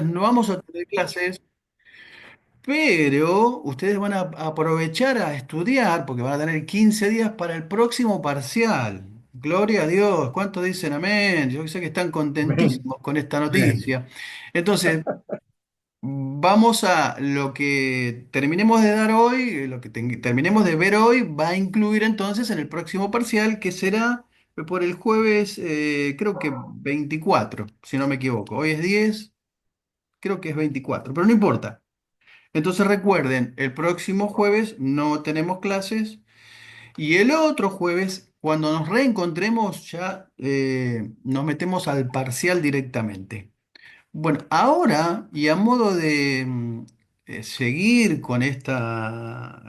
no vamos a tener clases, pero ustedes van a aprovechar a estudiar porque van a tener 15 días para el próximo parcial. Gloria a Dios. ¿Cuántos dicen amén? Yo sé que están Amén. contentísimos con esta Amén. noticia. Entonces, vamos a lo que terminemos de dar hoy, lo que terminemos de ver hoy, va a incluir entonces en el próximo parcial, que será por el jueves, creo que 24 si no me equivoco. Hoy es 10, creo que es 24, pero no importa. Entonces recuerden, el próximo jueves no tenemos clases y el otro jueves, cuando nos reencontremos, ya nos metemos al parcial directamente. Bueno, ahora, y a modo de seguir con esta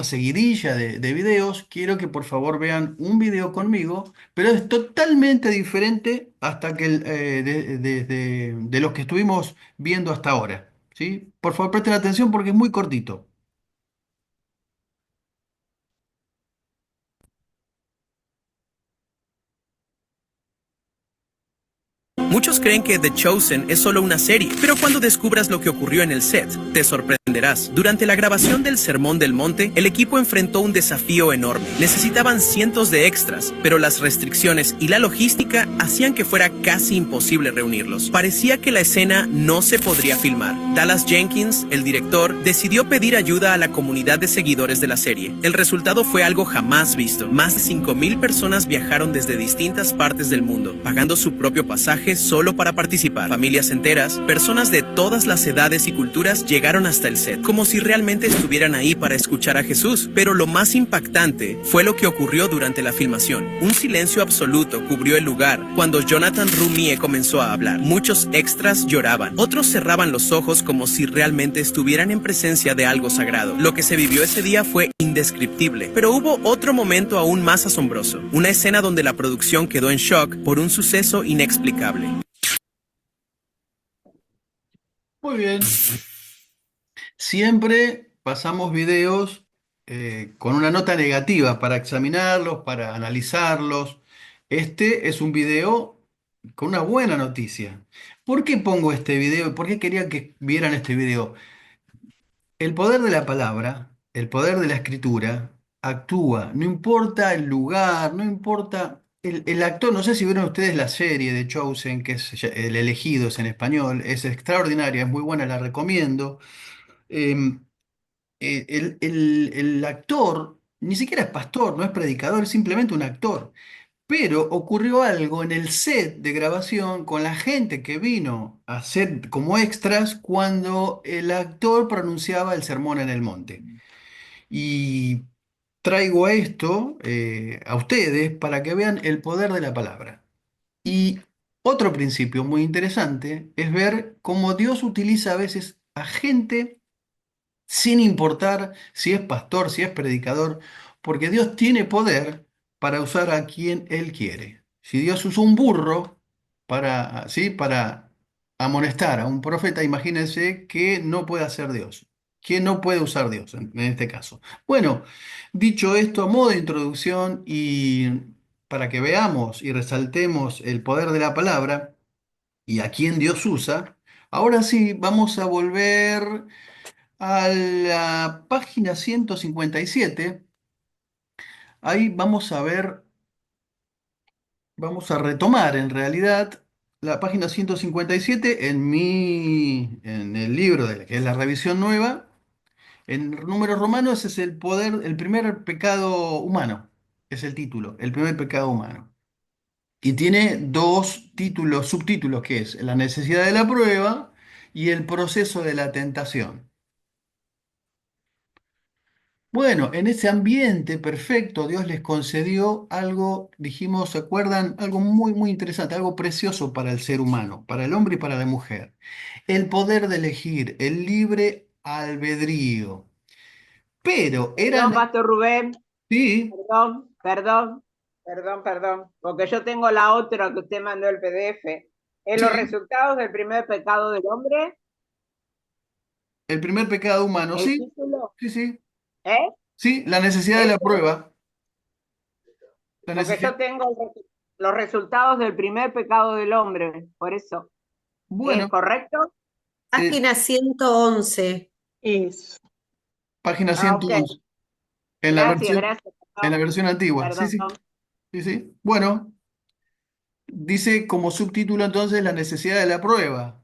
seguidilla de videos, quiero que por favor vean un video conmigo, pero es totalmente diferente hasta que de los que estuvimos viendo hasta ahora, ¿sí? Por favor, presten atención porque es muy cortito. Muchos creen que The Chosen es solo una serie, pero cuando descubras lo que ocurrió en el set, te sorprenderás. Durante la grabación del Sermón del Monte, el equipo enfrentó un desafío enorme. Necesitaban cientos de extras, pero las restricciones y la logística hacían que fuera casi imposible reunirlos. Parecía que la escena no se podría filmar. Dallas Jenkins, el director, decidió pedir ayuda a la comunidad de seguidores de la serie. El resultado fue algo jamás visto. Más de 5,000 personas viajaron desde distintas partes del mundo, pagando su propio pasaje solo para participar. Familias enteras, personas de todas las edades y culturas llegaron hasta el set, como si realmente estuvieran ahí para escuchar a Jesús. Pero lo más impactante fue lo que ocurrió durante la filmación. Un silencio absoluto cubrió el lugar cuando Jonathan Rumie comenzó a hablar. Muchos extras lloraban, otros cerraban los ojos como si realmente estuvieran en presencia de algo sagrado. Lo que se vivió ese día fue indescriptible, pero hubo otro momento aún más asombroso, una escena donde la producción quedó en shock por un suceso inexplicable. Muy bien. Siempre pasamos videos con una nota negativa para examinarlos, para analizarlos. Este es un video con una buena noticia. ¿Por qué pongo este video? ¿Por qué quería que vieran este video? El poder de la palabra, el poder de la escritura, actúa. No importa el lugar, no importa el actor. No sé si vieron ustedes la serie de Chosen, que es El Elegido, es en español. Es extraordinaria, es muy buena, la recomiendo. Em, el actor ni siquiera es pastor, no es predicador, es simplemente un actor. Pero ocurrió algo en el set de grabación con la gente que vino a ser como extras cuando el actor pronunciaba el sermón en el monte. Y traigo esto a ustedes para que vean el poder de la palabra. Y otro principio muy interesante es ver cómo Dios utiliza a veces a gente sin importar si es pastor, si es predicador, porque Dios tiene poder para usar a quien Él quiere. Si Dios usó un burro para, ¿sí? para amonestar a un profeta, imagínense que no puede hacer Dios. ¿Quién no puede usar Dios en este caso? Bueno, dicho esto, a modo de introducción y para que veamos y resaltemos el poder de la palabra y a quién Dios usa, ahora sí vamos a volver a la página 157. Ahí vamos a ver, vamos a retomar en realidad la página 157 en el libro de que es la revisión nueva. En números romanos es el poder, el primer pecado humano, es el título, el primer pecado humano. Y tiene dos títulos, subtítulos, que es la necesidad de la prueba y el proceso de la tentación. Bueno, en ese ambiente perfecto, Dios les concedió algo, dijimos, ¿se acuerdan? Algo muy, muy interesante, algo precioso para el ser humano, para el hombre y para la mujer. El poder de elegir, el libre albedrío. Pero Perdón, eran, Pastor Rubén, sí, perdón, porque yo tengo la otra que usted mandó el PDF. En los sí, resultados del primer pecado del hombre, el primer pecado humano, el sí, título, sí, sí, ¿eh? sí, la necesidad de la Ese, prueba, la porque necesidad. yo tengo los resultados del primer pecado del hombre, por eso. ¿Es Bueno, correcto? eh, Página 111. Eso. página Ah, ok. 111, en la Gracias, versión, gracias. en la Perdón, versión antigua. Sí, sí, perdón. sí, sí. Bueno, dice como subtítulo entonces la necesidad de la prueba,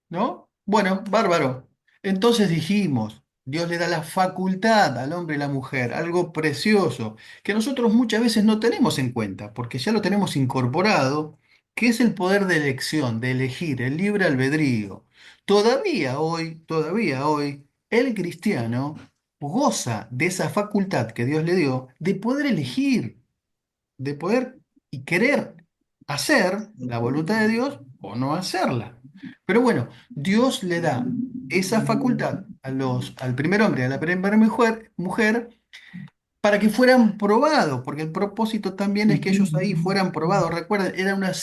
¿no? Bueno, bárbaro. Entonces dijimos, Dios le da la facultad al hombre y la mujer, algo precioso, que nosotros muchas veces no tenemos en cuenta, porque ya lo tenemos incorporado, que es el poder de elección, de elegir, el libre albedrío. Todavía hoy, el cristiano goza de esa facultad que Dios le dio de poder elegir, de poder y querer hacer la voluntad de Dios o no hacerla. Pero bueno, Dios le da esa facultad al primer hombre y a la primera mujer para que fueran probados, porque el propósito también es que ellos ahí fueran probados. Recuerden, era un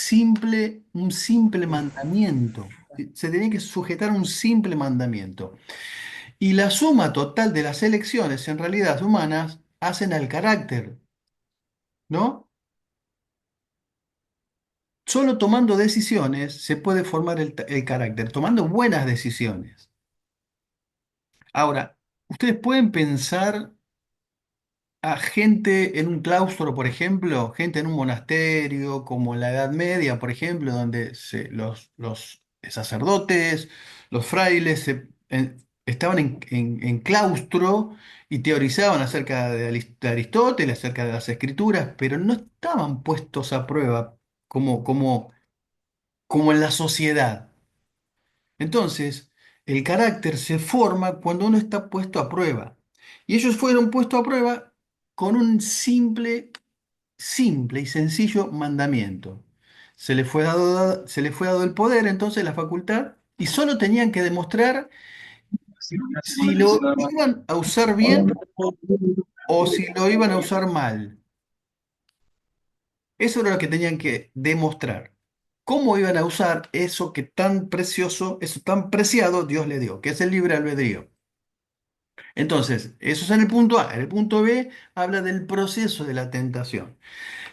simple mandamiento. Se tenía que sujetar a un simple mandamiento. Y la suma total de las elecciones, en realidad humanas, hacen al carácter, ¿no? Solo tomando decisiones se puede formar el carácter, tomando buenas decisiones. Ahora, ustedes pueden pensar a gente en un claustro, por ejemplo, gente en un monasterio, como en la Edad Media, por ejemplo, donde los sacerdotes, los frailes estaban en claustro y teorizaban acerca de Aristóteles, acerca de las escrituras, pero no estaban puestos a prueba como en la sociedad. Entonces, el carácter se forma cuando uno está puesto a prueba. Y ellos fueron puestos a prueba con un simple y sencillo mandamiento. Se les fue dado el poder, entonces la facultad, y solo tenían que demostrar si lo iban a usar bien o si lo iban a usar mal. Eso era lo que tenían que demostrar. ¿Cómo iban a usar eso que tan precioso, eso tan preciado Dios le dio, que es el libre albedrío? Entonces, eso es en el punto A. En el punto B habla del proceso de la tentación.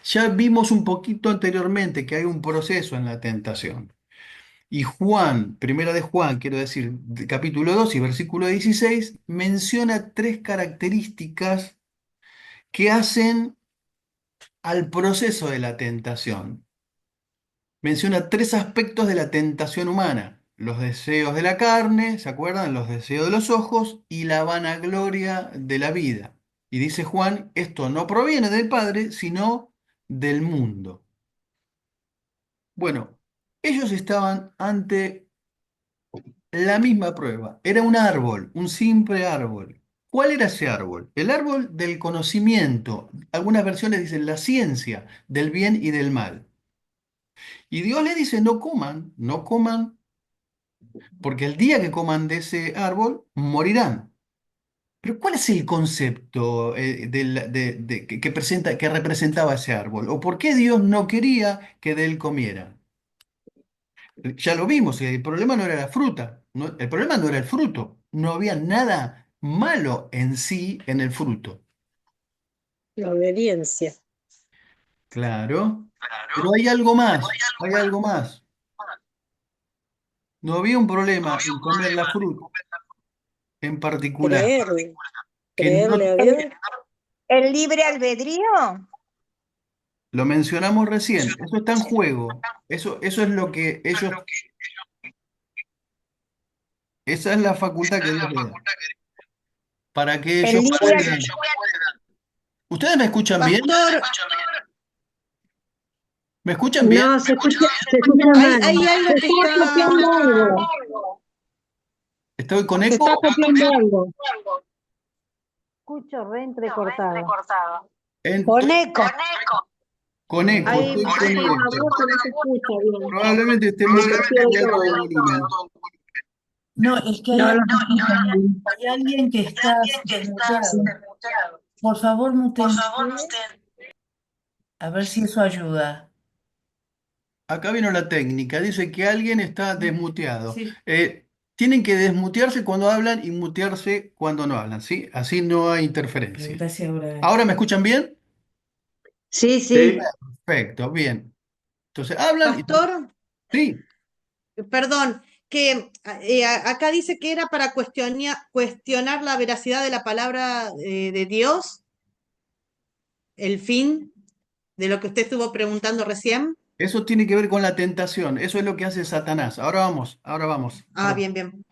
Ya vimos un poquito anteriormente que hay un proceso en la tentación. Y Juan, primera de Juan, quiero decir, capítulo 2 y versículo 16, menciona tres características que hacen al proceso de la tentación. Menciona tres aspectos de la tentación humana: los deseos de la carne, ¿se acuerdan? Los deseos de los ojos y la vanagloria de la vida. Y dice Juan, esto no proviene del Padre, sino del mundo. Bueno, ellos estaban ante la misma prueba. Era un árbol, un simple árbol. ¿Cuál era ese árbol? El árbol del conocimiento. Algunas versiones dicen la ciencia del bien y del mal. Y Dios le dice, no coman, no coman, porque el día que coman de ese árbol morirán. Pero ¿cuál es el concepto que representaba ese árbol? ¿O por qué Dios no quería que de él comieran? Ya lo vimos, el problema no era la fruta, el problema no era el fruto, no había nada malo en sí en el fruto. La obediencia. Claro, pero hay algo más, hay algo más. No había un problema en comer la fruta en particular, Creerle. que no Creerle a ¿El, Dios. el libre albedrío? lo mencionamos recién, eso está en juego, eso es lo que ellos, esa es la facultad que Dios le da, para que El ellos libre puedan. albedrío. ¿Ustedes me escuchan bien? Pastor, ¿Me escuchan bien? no, se escucha Hay, mal. hay algo Se que está está. copiando algo. ¿Estoy con Se está eco? copiando algo. Escucho re entrecortado. Con Estoy eco. con eco, Hay estoy con una eco. voz que no se escucha bien. Probablemente esté Se muy percibe alto de todo. volumen. No, es que No, no se escucha bien. hay alguien que está desmuteado. Por favor, mutense, a ver si eso ayuda. Acá vino la técnica, dice que alguien está desmuteado. Sí. Tienen que desmutearse cuando hablan y mutearse cuando no hablan, ¿sí? Así no hay interferencia. Pregunta si ahora. ¿Ahora me escuchan bien? Sí, sí. Perfecto, bien. Entonces hablan y... Pastor, Sí, perdón, que acá dice que era para cuestionar la veracidad de la palabra de Dios, el fin de lo que usted estuvo preguntando recién. Eso tiene que ver con la tentación. Eso es lo que hace Satanás. Ahora vamos, ahora vamos. Ah, bien, bien.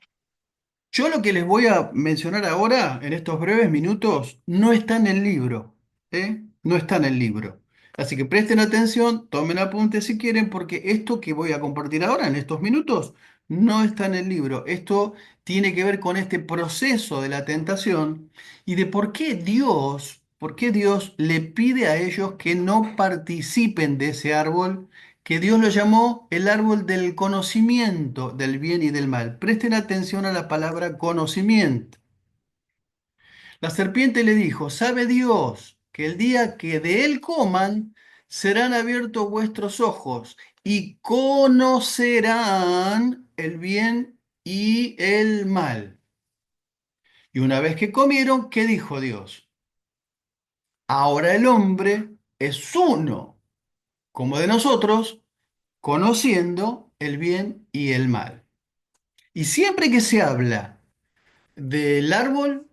Yo lo que les voy a mencionar ahora, en estos breves minutos, no está en el libro, ¿eh? No está en el libro. Así que presten atención, tomen apuntes si quieren, porque esto que voy a compartir ahora, en estos minutos, no está en el libro. Esto tiene que ver con este proceso de la tentación y de por qué Dios le pide a ellos que no participen de ese árbol que Dios lo llamó el árbol del conocimiento del bien y del mal. Presten atención a la palabra conocimiento. La serpiente le dijo, ¿sabe Dios que el día que de él coman, serán abiertos vuestros ojos y conocerán el bien y el mal? Y una vez que comieron, ¿qué dijo Dios? Ahora el hombre es uno, como de nosotros, conociendo el bien y el mal. Y siempre que se habla del árbol,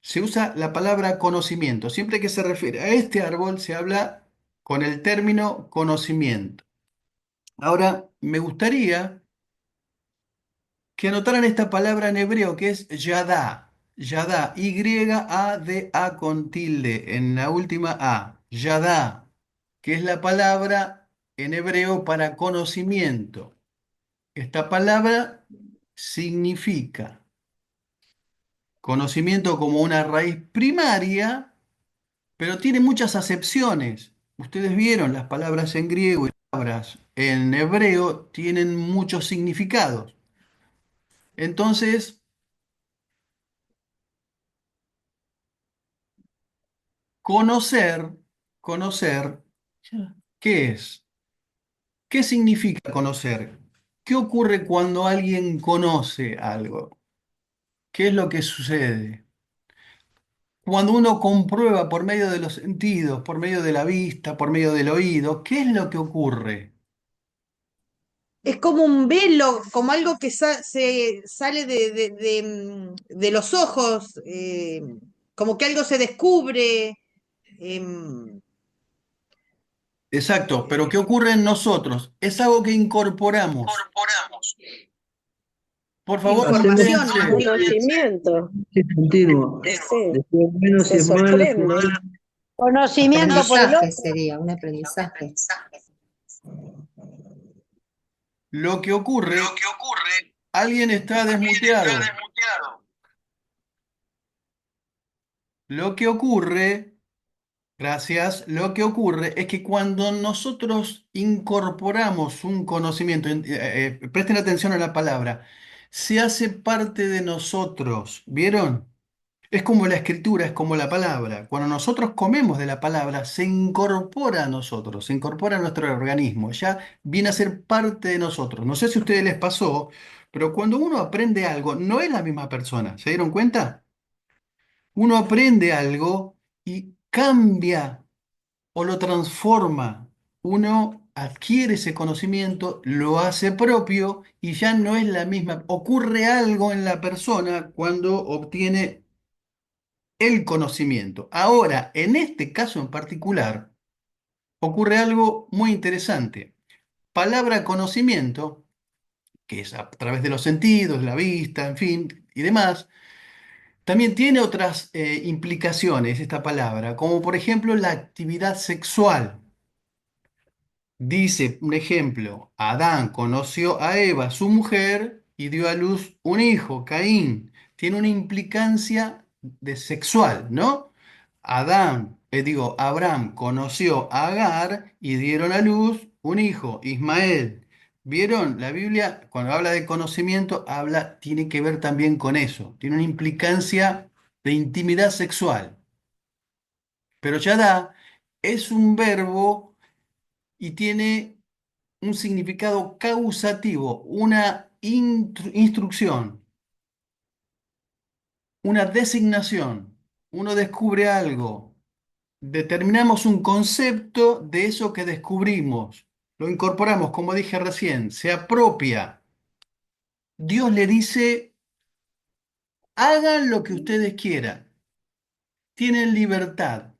se usa la palabra conocimiento. Siempre que se refiere a este árbol, se habla con el término conocimiento. Ahora, me gustaría que anotaran esta palabra en hebreo que es yadá. Yadá, Y-A-D-A con tilde en la última A. Yadá, que es la palabra en hebreo para conocimiento. Esta palabra significa conocimiento como una raíz primaria, pero tiene muchas acepciones. Ustedes vieron las palabras en griego y las palabras en hebreo tienen muchos significados. Entonces, conocer, conocer, Ya. ¿qué es? ¿Qué significa conocer? ¿Qué ocurre cuando alguien conoce algo? ¿Qué es lo que sucede? Cuando uno comprueba por medio de los sentidos, por medio de la vista, por medio del oído, ¿qué es lo que ocurre? Es como un velo, como algo que se sale de los ojos, como que algo se descubre. em, Exacto, pero ¿qué ocurre en nosotros? Es algo que incorporamos. Por favor, Hacemos Información. manténganse. conocimiento. continuo. Sí, Después menos se y es más, es sorprende. más. Conocimiento por el Aprendizaje otro. sería, un aprendizaje. Lo que ocurre, alguien está desmuteado. Lo que ocurre, gracias, lo que ocurre es que cuando nosotros incorporamos un conocimiento, presten atención a la palabra, se hace parte de nosotros. ¿Vieron? Es como la escritura, es como la palabra. Cuando nosotros comemos de la palabra, se incorpora a nosotros, se incorpora a nuestro organismo, ya viene a ser parte de nosotros. No sé si a ustedes les pasó, pero cuando uno aprende algo, no es la misma persona. ¿Se dieron cuenta? Uno aprende algo y cambia o lo transforma. Uno adquiere ese conocimiento, lo hace propio y ya no es la misma. Ocurre algo en la persona cuando obtiene el conocimiento. Ahora, en este caso en particular, ocurre algo muy interesante. Palabra conocimiento, que es a través de los sentidos, la vista, en fin, y demás, también tiene otras implicaciones esta palabra, como por ejemplo la actividad sexual. Dice, un ejemplo, Adán conoció a Eva, su mujer, y dio a luz un hijo, Caín. Tiene una implicancia de sexual, ¿no? Abraham conoció a Agar y dieron a luz un hijo, Ismael. ¿Vieron? La Biblia, cuando habla de conocimiento, tiene que ver también con eso. Tiene una implicancia de intimidad sexual. Pero Yadá es un verbo y tiene un significado causativo, una instrucción, una designación. Uno descubre algo, determinamos un concepto de eso que descubrimos, lo incorporamos, como dije recién, se apropia. Dios le dice, hagan lo que ustedes quieran, tienen libertad.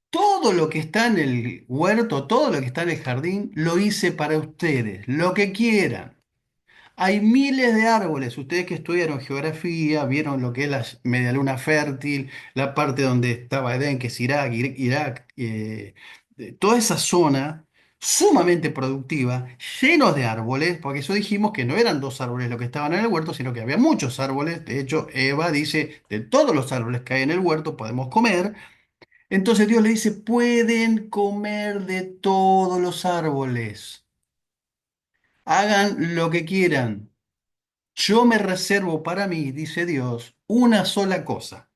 Todo lo que está en el huerto, todo lo que está en el jardín, lo hice para ustedes, lo que quieran. Hay miles de árboles. Ustedes que estudiaron geografía, vieron lo que es la media luna fértil, la parte donde estaba Edén, que es Irak, Irak, toda esa zona sumamente productiva, llenos de árboles, porque eso dijimos que no eran dos árboles los que estaban en el huerto, sino que había muchos árboles. De hecho, Eva dice, de todos los árboles que hay en el huerto podemos comer. Entonces Dios le dice, pueden comer de todos los árboles, hagan lo que quieran. Yo me reservo para mí, dice Dios, una sola cosa.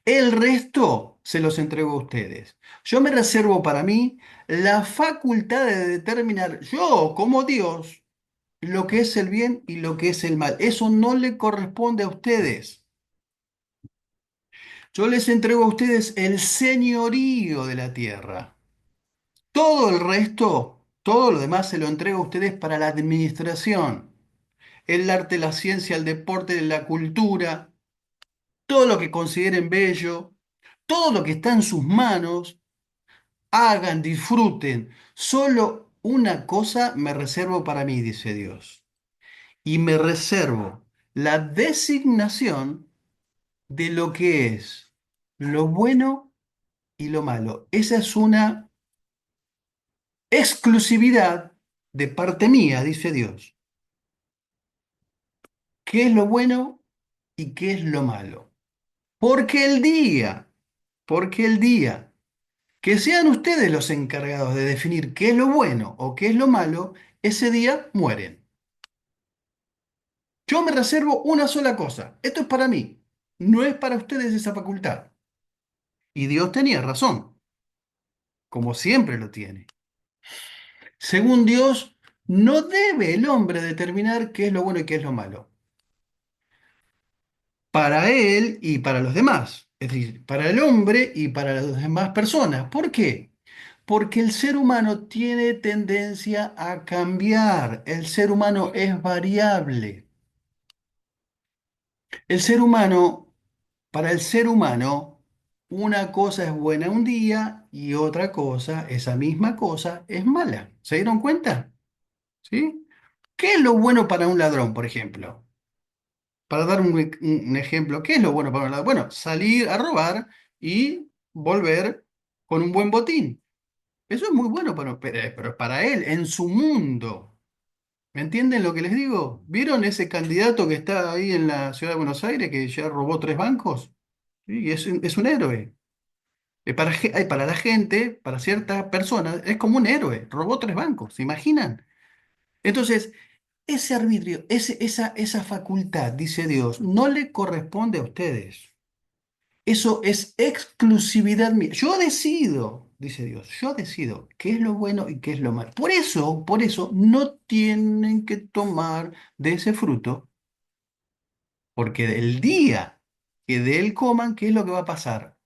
El resto se los entrego a ustedes. Yo me reservo para mí la facultad de determinar yo, como Dios, lo que es el bien y lo que es el mal. Eso no le corresponde a ustedes. Yo les entrego a ustedes el señorío de la tierra. Todo el resto, todo lo demás se lo entrego a ustedes para la administración. El arte, la ciencia, el deporte, la cultura, todo lo que consideren bello, todo lo que está en sus manos, hagan, disfruten. Solo una cosa me reservo para mí, dice Dios. Y me reservo la designación de lo que es lo bueno y lo malo. Esa es una exclusividad de parte mía, dice Dios. ¿Qué es lo bueno y qué es lo malo? Porque el día, porque el día que sean ustedes los encargados de definir qué es lo bueno o qué es lo malo, ese día mueren. Yo me reservo una sola cosa. Esto es para mí. No es para ustedes esa facultad. Y Dios tenía razón, como siempre lo tiene. Según Dios, no debe el hombre determinar qué es lo bueno y qué es lo malo. Para él y para los demás. Es decir, para el hombre y para las demás personas. ¿Por qué? Porque el ser humano tiene tendencia a cambiar. El ser humano es variable. El ser humano, para el ser humano, una cosa es buena un día y otra cosa, esa misma cosa, es mala. ¿Se dieron cuenta? ¿Sí? ¿Qué es lo bueno para un ladrón, por ejemplo? Para dar un ejemplo, ¿qué es lo bueno para un ladrón? Bueno, salir a robar y volver con un buen botín. Eso es muy bueno pero para él, en su mundo. ¿Me entienden lo que les digo? ¿Vieron ese candidato que está ahí en la ciudad de Buenos Aires que ya robó 3 bancos? Sí, y es un héroe. Para la gente, para ciertas personas, es como un héroe. Robó 3 bancos, ¿se imaginan? Entonces, ese arbitrio, esa facultad, dice Dios, no le corresponde a ustedes. Eso es exclusividad mía. Yo decido, dice Dios, yo decido qué es lo bueno y qué es lo malo. Por eso, no tienen que tomar de ese fruto, porque el día que de él coman, ¿qué es lo que va a pasar?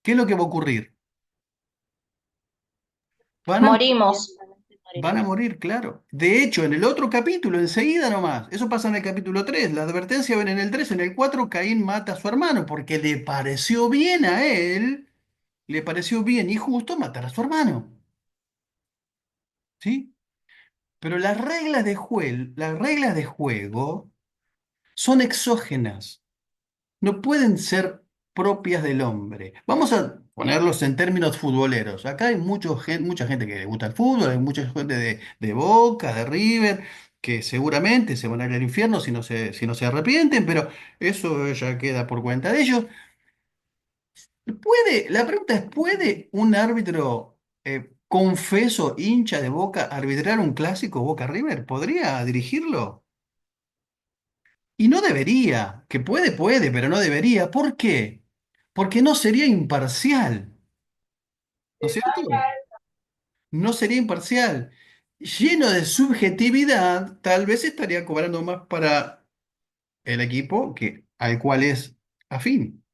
¿Qué es lo que va a ocurrir? Van a, Morimos. van a morir, claro. De hecho, en el otro capítulo, enseguida nomás, eso pasa en el capítulo 3. La advertencia viene en el 3. En el 4, Caín mata a su hermano porque le pareció bien a él, le pareció bien y justo matar a su hermano. ¿Sí? Pero las reglas de juego son exógenas, no pueden ser propias del hombre. Vamos a ponerlos en términos futboleros. Acá hay mucha gente que le gusta el fútbol, hay mucha gente de Boca, de River, que seguramente se van a ir al infierno si no se arrepienten, pero eso ya queda por cuenta de ellos. La pregunta es, ¿puede un árbitro confeso, hincha de Boca, arbitrar un clásico Boca-River? ¿Podría dirigirlo? Y no debería, que puede, pero no debería. ¿Por qué? Porque no sería imparcial, ¿no es cierto? No sería imparcial. Lleno de subjetividad, tal vez estaría cobrando más para el equipo al cual es afín.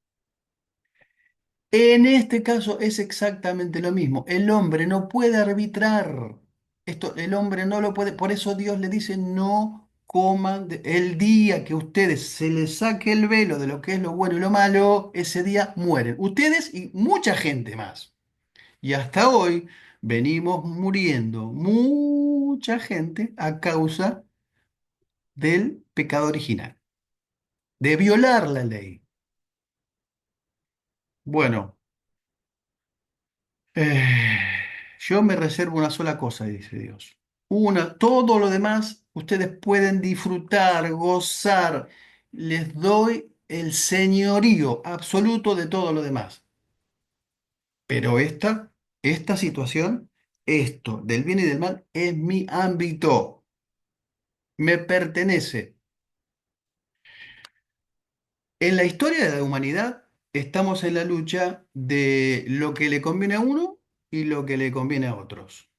En este caso es exactamente lo mismo. El hombre no puede arbitrar. El hombre no lo puede. Por eso Dios le dice, no coman, el día que ustedes se les saque el velo de lo que es lo bueno y lo malo, ese día mueren. Ustedes y mucha gente más. Y hasta hoy venimos muriendo mucha gente a causa del pecado original, de violar la ley. Bueno, eh, yo me reservo una sola cosa, dice Dios. Todo lo demás ustedes pueden disfrutar, gozar. Les doy el señorío absoluto de todo lo demás. Pero esta situación, esto del bien y del mal, es mi ámbito. Me pertenece. En la historia de la humanidad estamos en la lucha de lo que le conviene a uno y lo que le conviene a otros.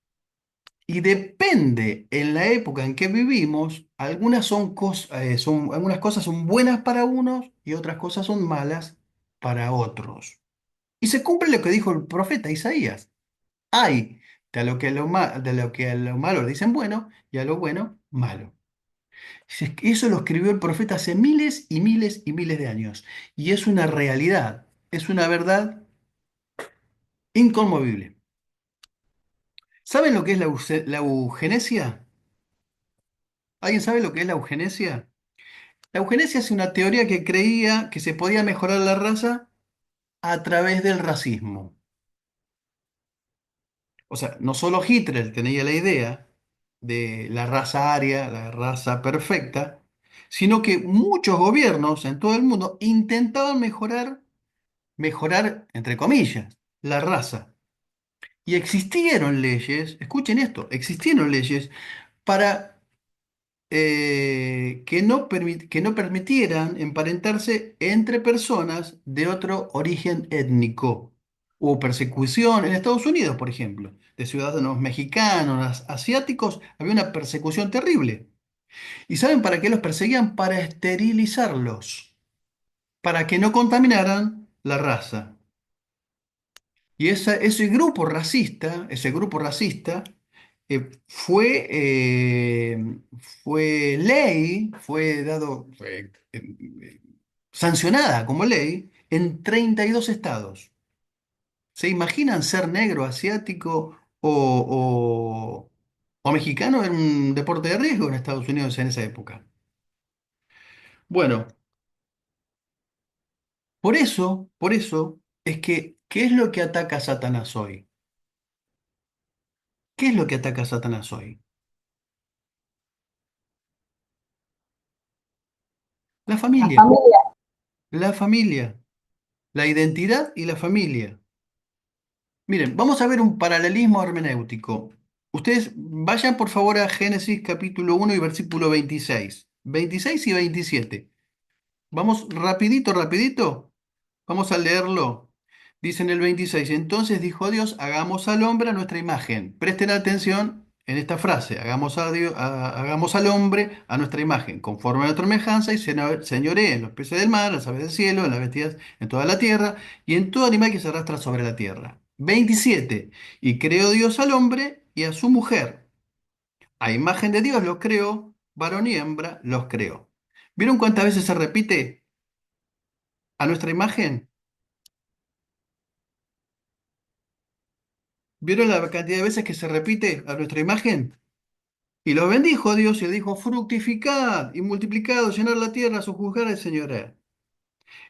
Y depende en la época en que vivimos, algunas cosas son buenas para unos y otras cosas son malas para otros. Y se cumple lo que dijo el profeta Isaías. Hay de lo que a lo malo le dicen bueno y a lo bueno malo. Eso lo escribió el profeta hace miles y miles y miles de años. Y es una realidad, es una verdad inconmovible. ¿Saben lo que es la eugenesia? ¿Alguien sabe lo que es la eugenesia? La eugenesia es una teoría que creía que se podía mejorar la raza a través del racismo. O sea, no solo Hitler tenía la idea de la raza aria, la raza perfecta, sino que muchos gobiernos en todo el mundo intentaban mejorar, entre comillas, la raza. Y existieron leyes, escuchen esto, existieron leyes para que no permitieran emparentarse entre personas de otro origen étnico. Hubo persecución en Estados Unidos, por ejemplo, de ciudadanos mexicanos, asiáticos, había una persecución terrible. ¿Y saben para qué los perseguían? Para esterilizarlos, para que no contaminaran la raza. Y ese grupo racista fue ley, sancionada como ley en 32 estados. ¿Se imaginan ser negro, asiático o mexicano? Era un deporte de riesgo en Estados Unidos en esa época. Bueno, por eso es que, ¿qué es lo que ataca a Satanás hoy? ¿Qué es lo que ataca a Satanás hoy? La La familia, familia. la familia, la identidad y la familia. Miren, vamos a ver un paralelismo hermenéutico. Ustedes vayan por favor a Génesis capítulo 1 y versículo 26. 26 y 27. Vamos rapidito, rapidito. Vamos a leerlo. Dice en el 26, entonces dijo Dios, hagamos al hombre a nuestra imagen. Presten atención en esta frase, hagamos al hombre a nuestra imagen, conforme a nuestra semejanza, y señoree en los peces del mar, en las aves del cielo, en las bestias, en toda la tierra, y en todo animal que se arrastra sobre la tierra. 27, y creó Dios al hombre y a su mujer. A imagen de Dios los creó, varón y hembra los creó. ¿Vieron cuántas veces se repite a nuestra imagen? ¿Vieron la cantidad de veces que se repite a nuestra imagen? Y los bendijo Dios y le dijo, fructificad y multiplicad, llenad la tierra, sojuzgar el Señor.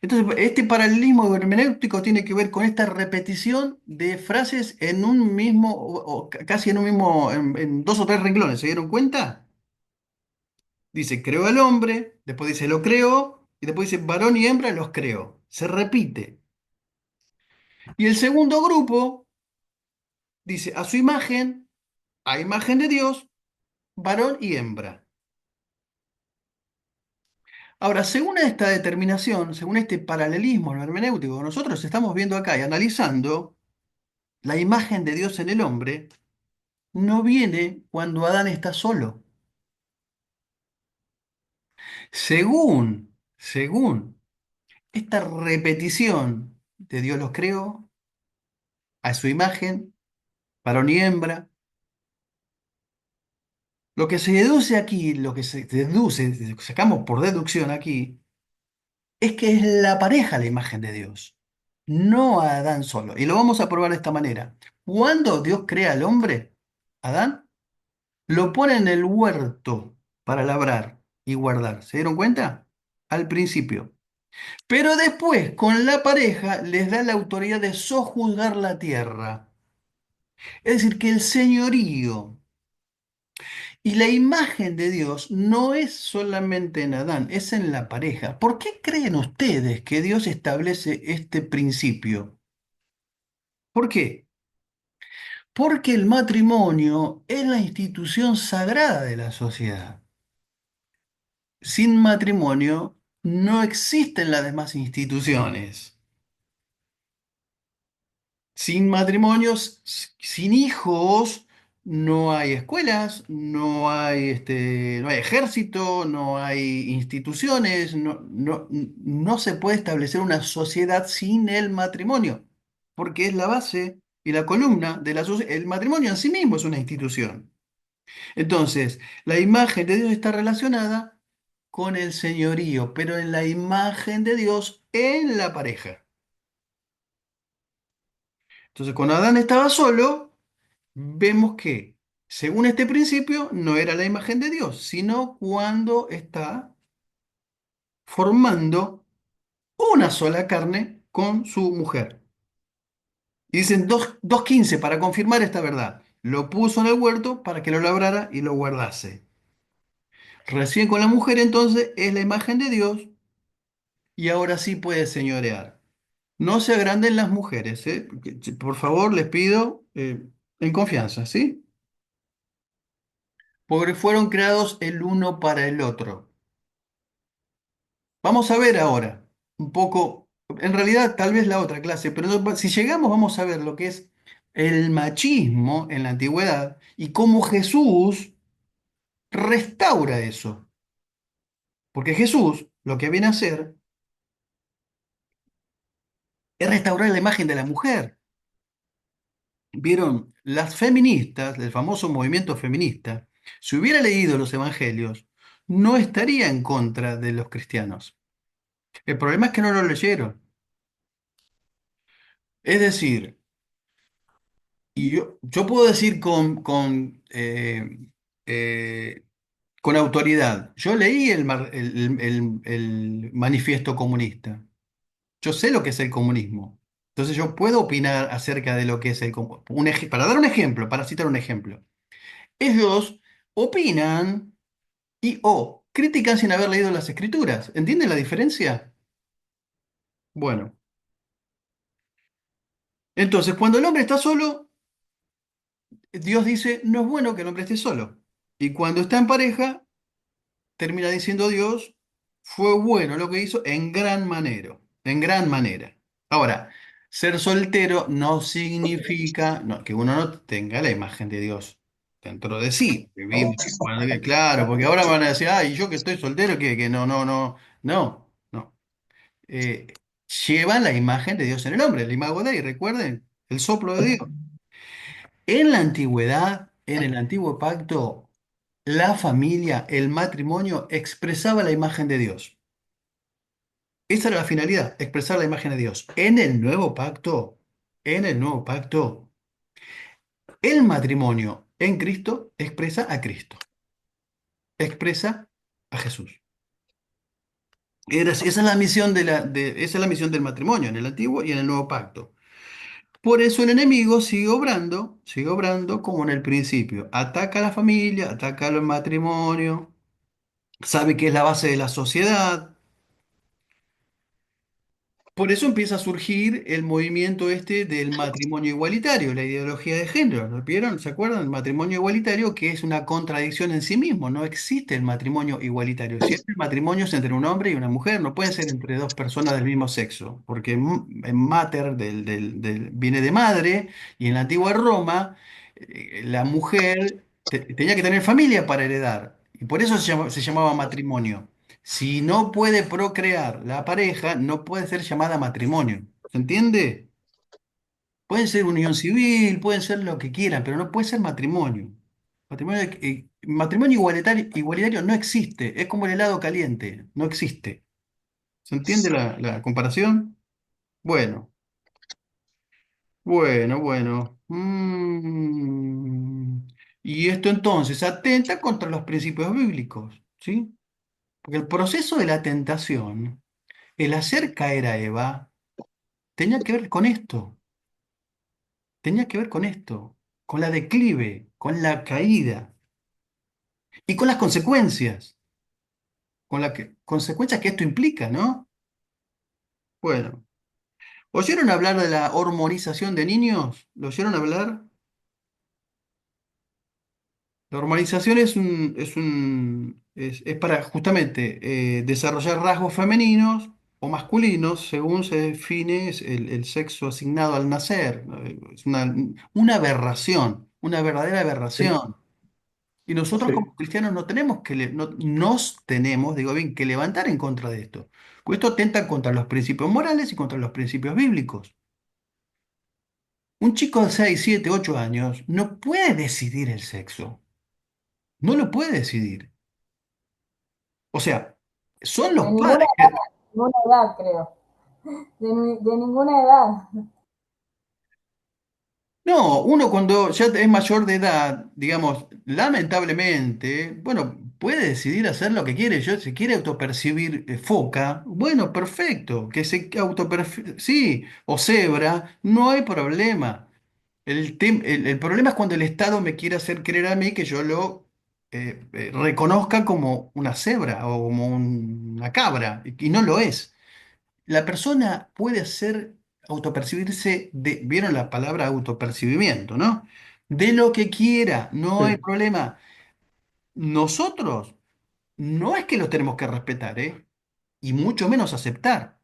Entonces, este paralelismo hermenéutico tiene que ver con esta repetición de frases en un mismo, casi en un mismo, en dos o tres renglones. ¿Se dieron cuenta? Dice, creó al hombre, después dice, lo creó, y después dice, varón y hembra los creó. Se repite. Y el segundo grupo dice, a imagen de Dios, varón y hembra. Ahora, según esta determinación, según este paralelismo hermenéutico que nosotros estamos viendo acá y analizando, la imagen de Dios en el hombre no viene cuando Adán está solo. Según esta repetición de Dios los creó a su imagen, varón y hembra, Lo que se deduce aquí, lo que se deduce, sacamos por deducción aquí, es que es la pareja la imagen de Dios, no a Adán solo. Y lo vamos a probar de esta manera. Cuando Dios crea al hombre, Adán, lo pone en el huerto para labrar y guardar. ¿Se dieron cuenta? Al principio. Pero después, con la pareja, les da la autoridad de sojuzgar la tierra. Es decir, que el señorío y la imagen de Dios no es solamente en Adán, es en la pareja. ¿Por qué creen ustedes que Dios establece este principio? ¿Por qué? Porque el matrimonio es la institución sagrada de la sociedad. Sin matrimonio no existen las demás instituciones. Sin matrimonios, sin hijos, no hay escuelas, no hay ejército, no hay instituciones, no se puede establecer una sociedad sin el matrimonio, porque es la base y la columna de la sociedad. El matrimonio en sí mismo es una institución. Entonces, la imagen de Dios está relacionada con el señorío, pero en la imagen de Dios en la pareja. Entonces, cuando Adán estaba solo, vemos que, según este principio, no era la imagen de Dios, sino cuando está formando una sola carne con su mujer. Y dicen 2:15 para confirmar esta verdad. Lo puso en el huerto para que lo labrara y lo guardase. Recién con la mujer entonces es la imagen de Dios y ahora sí puede señorear. No se agranden las mujeres, ¿eh? Por favor, les pido en confianza, ¿sí? Porque fueron creados el uno para el otro. Vamos a ver ahora un poco, en realidad tal vez la otra clase, pero si llegamos vamos a ver lo que es el machismo en la antigüedad y cómo Jesús restaura eso. Porque Jesús lo que viene a hacer es restaurar la imagen de la mujer. Vieron, las feministas, del famoso movimiento feminista, si hubiera leído los evangelios, no estaría en contra de los cristianos. El problema es que no lo leyeron. Es decir, y yo puedo decir eh, con autoridad, yo leí el manifiesto comunista, yo sé lo que es el comunismo, entonces yo puedo opinar acerca de lo que es el comunismo. Para dar un ejemplo, para citar un ejemplo, ellos opinan y o critican sin haber leído las escrituras. ¿Entienden la diferencia? Bueno, entonces cuando el hombre está solo, Dios dice, no es bueno que el hombre esté solo. Y cuando está en pareja, termina diciendo Dios, fue bueno lo que hizo en gran manera, en gran manera. Ahora, ser soltero no significa que uno no tenga la imagen de Dios dentro de sí. Bueno, claro, porque ahora me van a decir, ay, yo que estoy soltero, que no. Eh, Llevan la imagen de Dios en el hombre, el imago Dei, recuerden, el soplo de Dios. En la antigüedad, en el antiguo pacto, la familia, el matrimonio, expresaba la imagen de Dios. Esa era la finalidad, expresar la imagen de Dios. En el nuevo pacto, el matrimonio en Cristo expresa a Cristo, expresa a Jesús. Esa es la misión esa es la misión del matrimonio en el antiguo y en el nuevo pacto. Por eso el enemigo sigue obrando como en el principio. Ataca a la familia, ataca al matrimonio, sabe que es la base de la sociedad. Por eso empieza a surgir el movimiento este del matrimonio igualitario, la ideología de género. ¿Lo vieron? ¿Se acuerdan? El matrimonio igualitario, que es una contradicción en sí mismo. No existe el matrimonio igualitario. Siempre el matrimonio es entre un hombre y una mujer, no puede ser entre dos personas del mismo sexo, porque en mater viene de madre, y en la antigua Roma la mujer tenía que tener familia para heredar, y por eso se llamaba matrimonio. Si no puede procrear la pareja, no puede ser llamada matrimonio. ¿Se entiende? Pueden ser unión civil, pueden ser lo que quieran, pero no puede ser matrimonio. Matrimonio matrimonio igualitario no existe, es como el helado caliente, no existe. ¿Se entiende la comparación? Bueno, bueno. Y esto entonces atenta contra los principios bíblicos, ¿sí? Porque el proceso de la tentación, el hacer caer a Eva, tenía que ver con esto, tenía que ver con esto, con la declive, con la caída y con las consecuencias, consecuencias que esto implica, ¿no? Bueno, ¿oyeron hablar de la hormonización de niños? ¿Lo oyeron hablar? La hormonización es para justamente desarrollar rasgos femeninos o masculinos según se define el sexo asignado al nacer. Es una aberración, una verdadera Sí, aberración. Y nosotros como sí. cristianos no tenemos no, nos tenemos, digo bien, que levantar en contra de esto. Porque esto atenta contra los principios morales y contra los principios bíblicos. Un chico de 6, 7, 8 años no puede decidir el sexo. No lo puede decidir. O sea, son De los ninguna padres edad, que... ninguna edad, creo. De ninguna edad. No, uno cuando ya es mayor de edad, digamos, lamentablemente, bueno, puede decidir hacer lo que quiere. Yo, si quiere autopercibir foca, bueno, perfecto, que se autoperciba, sí, o cebra, no hay problema. El problema es cuando el Estado me quiere hacer creer a mí que yo lo reconozca como una cebra o como una cabra, y no lo es. La persona puede hacer autopercibirse de, ¿vieron la palabra autopercibimiento, no? De lo que quiera, no hay Sí. problema. Nosotros no es que lo tenemos que respetar, ¿eh? Y mucho menos aceptar.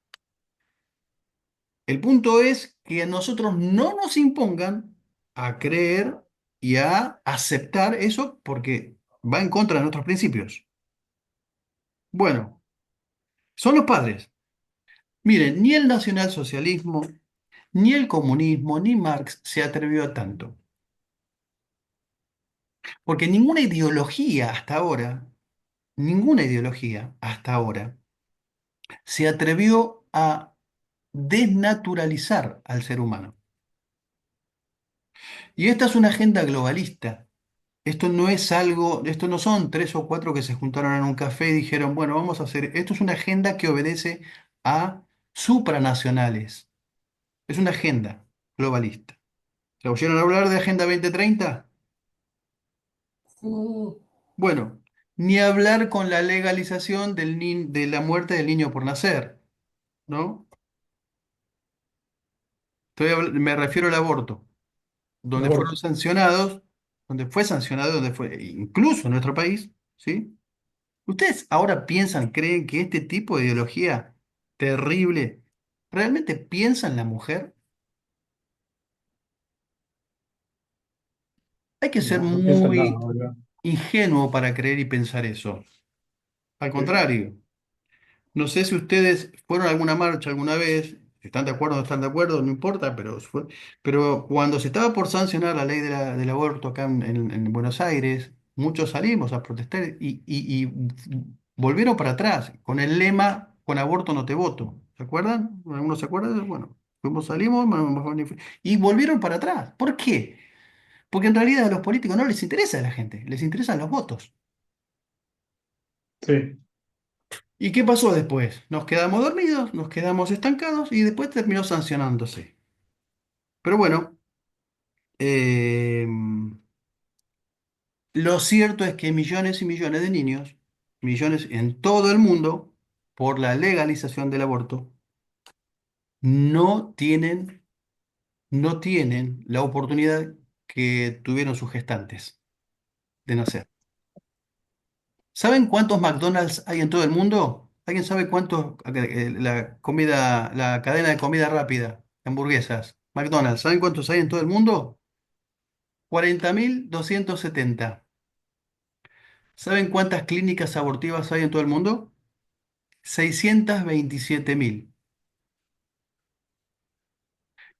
El punto es que a nosotros no nos impongan a creer y a aceptar eso porque va en contra de nuestros principios. Bueno, son los padres. Miren, ni el nacionalsocialismo, ni el comunismo, ni Marx se atrevió a tanto. Porque ninguna ideología hasta ahora, se atrevió a desnaturalizar al ser humano. Y esta es una agenda globalista. Esto no es algo, esto no son tres o cuatro que se juntaron en un café y dijeron, bueno, vamos a hacer, esto es una agenda que obedece a supranacionales. Es una agenda globalista. ¿Se oyeron hablar de Agenda 2030? Sí, Bueno, ni hablar con la legalización de la muerte del niño por nacer, ¿no? Me refiero al aborto, El donde fueron aborto. sancionados, donde fue sancionado, donde fue, incluso en nuestro país, ¿sí? ¿Ustedes ahora piensan, creen que este tipo de ideología terrible realmente piensa en la mujer? Hay que ser No, no pienso en nada, muy ¿verdad? ingenuo para creer y pensar eso. Al contrario. No sé si ustedes fueron a alguna marcha alguna vez, si están de acuerdo o no están de acuerdo, no importa, pero cuando se estaba por sancionar la ley del aborto acá en Buenos Aires, muchos salimos a protestar y volvieron para atrás con el lema, con aborto no te voto. ¿Se acuerdan? ¿Algunos se acuerdan? Bueno, salimos y volvieron para atrás. ¿Por qué? Porque en realidad a los políticos no les interesa a la gente, les interesan los votos. Sí. ¿Y qué pasó después? Nos quedamos dormidos, nos quedamos estancados y después terminó sancionándose. Pero bueno, eh, lo cierto es que millones y millones de niños, millones en todo el mundo, por la legalización del aborto, no tienen, no tienen la oportunidad que tuvieron sus gestantes de nacer. ¿Saben cuántos McDonald's hay en todo el mundo? ¿Alguien sabe cuántos, la comida, la cadena de comida rápida, hamburguesas, McDonald's, ¿saben cuántos hay en todo el mundo? 40.270. ¿Saben cuántas clínicas abortivas hay en todo el mundo? 627.000.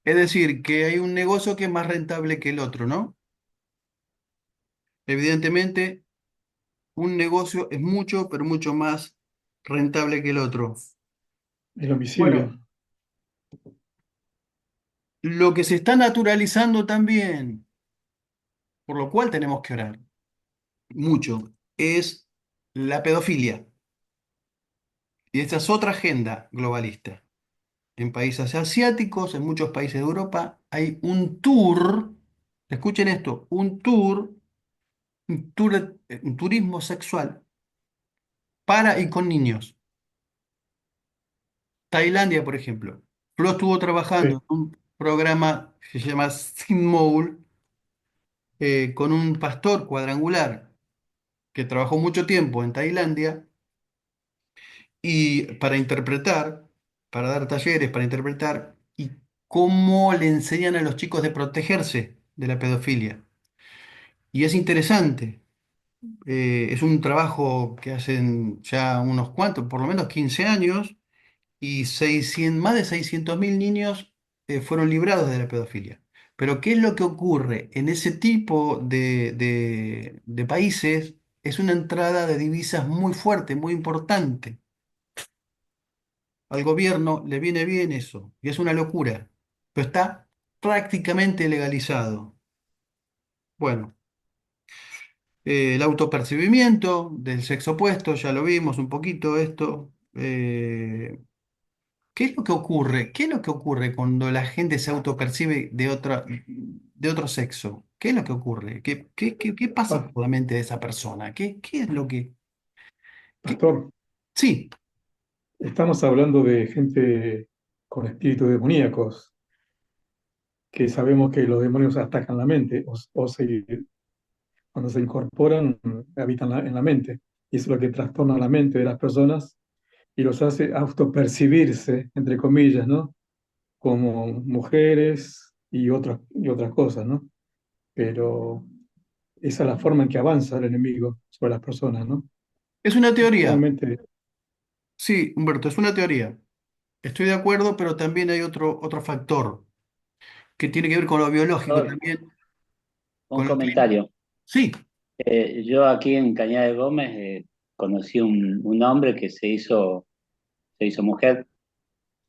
Es decir, que hay un negocio que es más rentable que el otro, ¿no? Evidentemente, un negocio es mucho, pero mucho más rentable que el otro. El homicidio. Bueno, lo que se está naturalizando también, por lo cual tenemos que orar mucho, es la pedofilia. Y esta es otra agenda globalista. En países asiáticos, en muchos países de Europa, hay un tour, escuchen esto, un turismo sexual para y con niños. Tailandia, por ejemplo. Flo estuvo trabajando Sí. en un programa que se llama Sin Mole, con un pastor cuadrangular que trabajó mucho tiempo en Tailandia y para dar talleres, para interpretar, y cómo le enseñan a los chicos de protegerse de la pedofilia. Y es interesante, es un trabajo que hacen ya unos cuantos, por lo menos 15 años, y 600, más de 600.000 niños fueron librados de la pedofilia. Pero ¿qué es lo que ocurre? En ese tipo de países es una entrada de divisas muy fuerte, muy importante. Al gobierno le viene bien eso, y es una locura, pero está prácticamente legalizado. Bueno, el autopercibimiento del sexo opuesto, ya lo vimos un poquito esto. ¿Qué es lo que ocurre? ¿Qué es lo que ocurre cuando la gente se autopercibe de otro sexo? ¿Qué es lo que ocurre? ¿Qué pasa Pa- por la mente de esa persona? ¿Qué es lo que... qué- Pastor, Sí, estamos hablando de gente con espíritus demoníacos, que sabemos que los demonios atacan la mente cuando se incorporan, habitan en la mente. Y eso es lo que trastorna la mente de las personas y los hace autopercibirse, entre comillas, ¿no? Como mujeres y otras cosas, ¿no? Pero esa es la forma en que avanza el enemigo sobre las personas, ¿no? es una teoría. Realmente, Sí, Humberto, es una teoría. Estoy de acuerdo, pero también hay otro factor que tiene que ver con lo biológico Pastor, también, un con lo clínico. comentario. Sí, Yo aquí en Cañada de Gómez conocí un hombre que se hizo mujer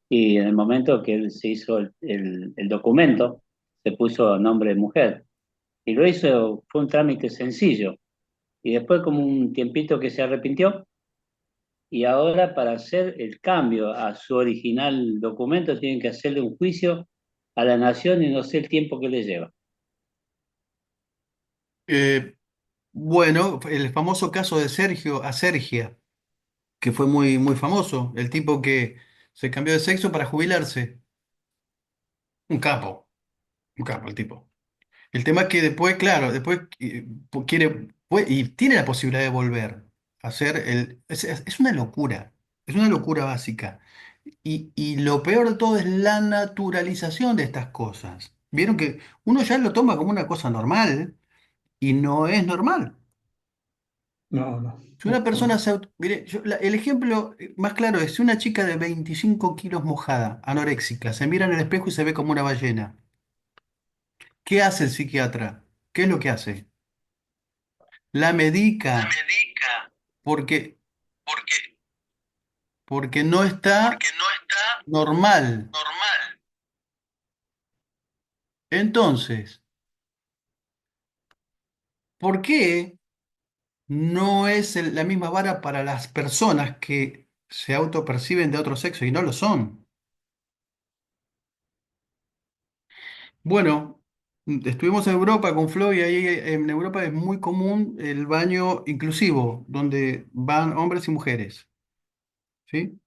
y en el momento que él se hizo el documento, se puso nombre de mujer. Y lo hizo, fue un trámite sencillo. Y después como un tiempito que se arrepintió y ahora para hacer el cambio a su original documento tienen que hacerle un juicio a la nación y no sé el tiempo que le lleva. eh, bueno, el famoso caso de Sergio Asergia, que fue muy famoso, el tipo que se cambió de sexo para jubilarse. Un capo, un capo el tipo. El tema es que después, claro, después y tiene la posibilidad de volver a hacer es una locura, es una locura básica. Y lo peor de todo es la naturalización de estas cosas. Vieron que uno ya lo toma como una cosa normal y no es normal. no, no, Si no, una persona no. se mire, el ejemplo más claro es si una chica de 25 kilos mojada, anoréxica, se mira en el espejo y se ve como una ballena. ¿Qué hace el psiquiatra? ¿Qué es lo que hace? La La medica medica porque, porque, porque no está porque no está normal. normal. Entonces, ¿por qué no es la misma vara para las personas que se autoperciben de otro sexo y no lo son? Bueno, estuvimos en Europa con Flo y ahí en Europa es muy común el baño inclusivo, donde van hombres y mujeres, ¿sí?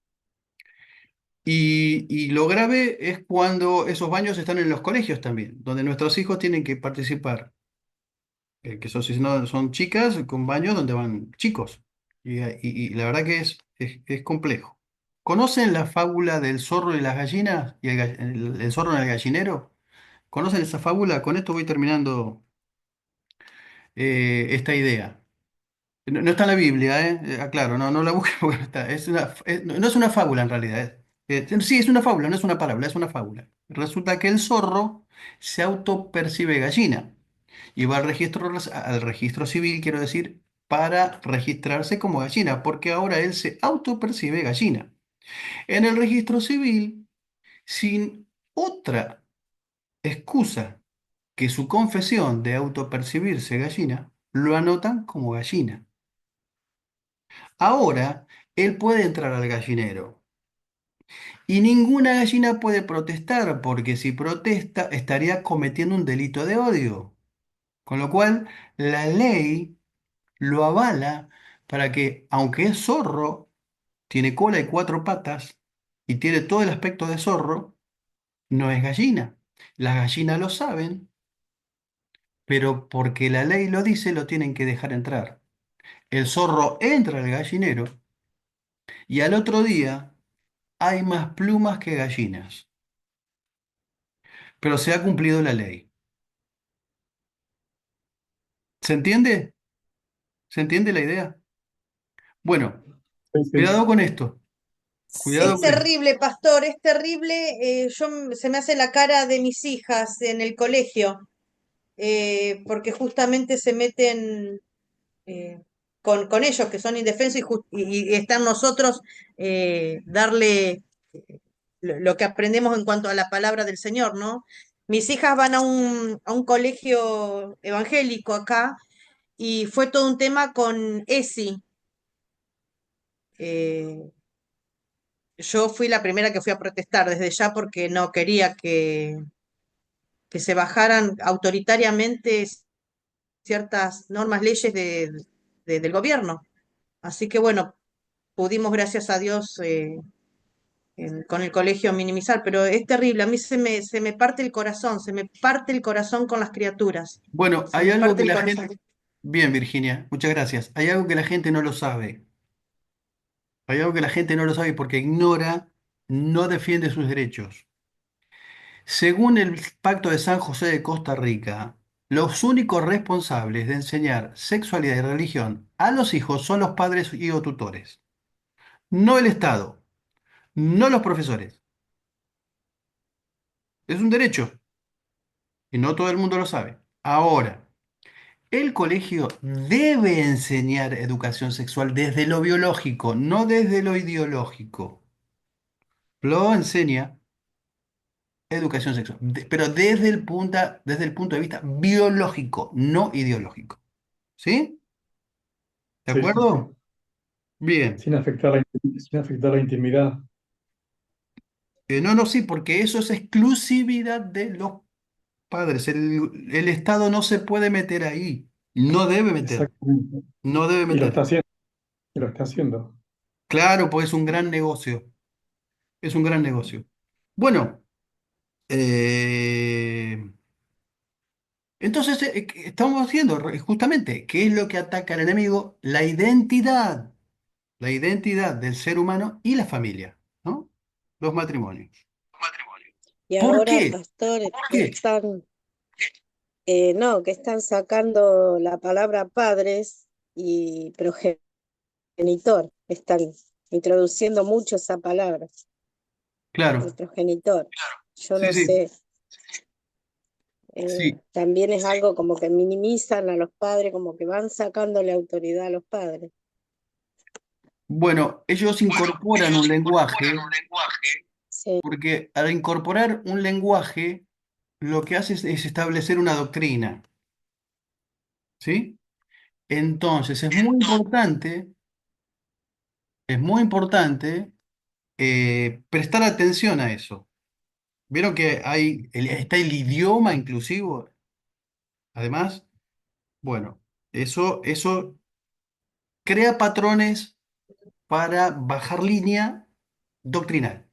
Y lo grave es cuando esos baños están en los colegios también, donde nuestros hijos tienen que participar, que son, si no, son chicas con baños donde van chicos. Y la verdad que es complejo. ¿Conocen la fábula del zorro y las gallinas y el zorro en el gallinero? ¿Conocen esa fábula? Con esto voy terminando esta idea. No, no está en la Biblia, ¿eh? Aclaro, no la busques porque no está. No es una fábula en realidad. Sí, es una fábula, no es una parábola, es una fábula. Resulta que el zorro se autopercibe gallina y va al registro civil, quiero decir, para registrarse como gallina, porque ahora él se autopercibe gallina. En el registro civil, sin otra excusa que su confesión de autopercibirse gallina, lo anotan como gallina. Ahora, él puede entrar al gallinero y ninguna gallina puede protestar, porque si protesta estaría cometiendo un delito de odio. Con lo cual, la ley lo avala para que, aunque es zorro, tiene cola y cuatro patas y tiene todo el aspecto de zorro, no es gallina. Las gallinas lo saben, pero porque la ley lo dice, lo tienen que dejar entrar. El zorro entra al gallinero y al otro día hay más plumas que gallinas, pero se ha cumplido la ley. ¿Se entiende? ¿Se entiende la idea? Bueno, Sí, sí. cuidado con esto, Es cuidado con esto. terrible, pastor, es terrible. Se me hace la cara de mis hijas en el colegio, porque justamente se meten eh, con ellos que son indefensos y están nosotros darle lo que aprendemos en cuanto a la palabra del Señor, ¿no? Mis hijas van a un colegio evangélico acá y fue todo un tema con ESI. eh, yo fui la primera que fui a protestar desde ya porque no quería que se bajaran autoritariamente ciertas normas, leyes del gobierno. Así que bueno, pudimos, gracias a Dios, con el colegio minimizar, pero es terrible, a mí se me parte el corazón, se me parte el corazón con las criaturas, Bueno, se hay me algo parte que el la corazón. gente... Bien, Virginia, muchas gracias. Hay algo que la gente no lo sabe. Hay algo que la gente no lo sabe porque ignora, no defiende sus derechos. Según el Pacto de San José de Costa Rica, los únicos responsables de enseñar sexualidad y religión a los hijos son los padres y o tutores, no el Estado, no los profesores. Es un derecho y no todo el mundo lo sabe. Ahora, el colegio debe enseñar educación sexual desde lo biológico, no desde lo ideológico. Lo enseña educación sexual, pero desde el punto de vista biológico, no ideológico. ¿Sí? ¿De Sí, sí, sí. acuerdo? Bien. Sin afectar la intimidad. No, no, sí, porque eso es exclusividad de los padres. El Estado no se puede meter ahí. No debe meter. Exactamente. No debe Y lo meter. está haciendo, y lo está haciendo. Claro, pues es un gran negocio. Es un gran negocio. Bueno, eh, entonces estamos haciendo justamente, ¿qué es lo que ataca al enemigo? La identidad del ser humano y la familia, ¿no? Los matrimonios. Y ¿Por ahora, qué? pastor, ¿Por qué? no, que están sacando la palabra padres y progenitor. Están introduciendo mucho esa palabra, el Claro, progenitor. Yo sí, no sí, sé, sí. también es algo como que minimizan a los padres, como que van sacándole autoridad a los padres. Bueno, ellos incorporan un lenguaje, Sí, porque al incorporar un lenguaje, lo que hace es establecer una doctrina, ¿sí? Entonces, es muy importante prestar atención a eso. ¿Vieron que está el idioma inclusivo? Además, bueno, eso crea patrones para bajar línea doctrinal,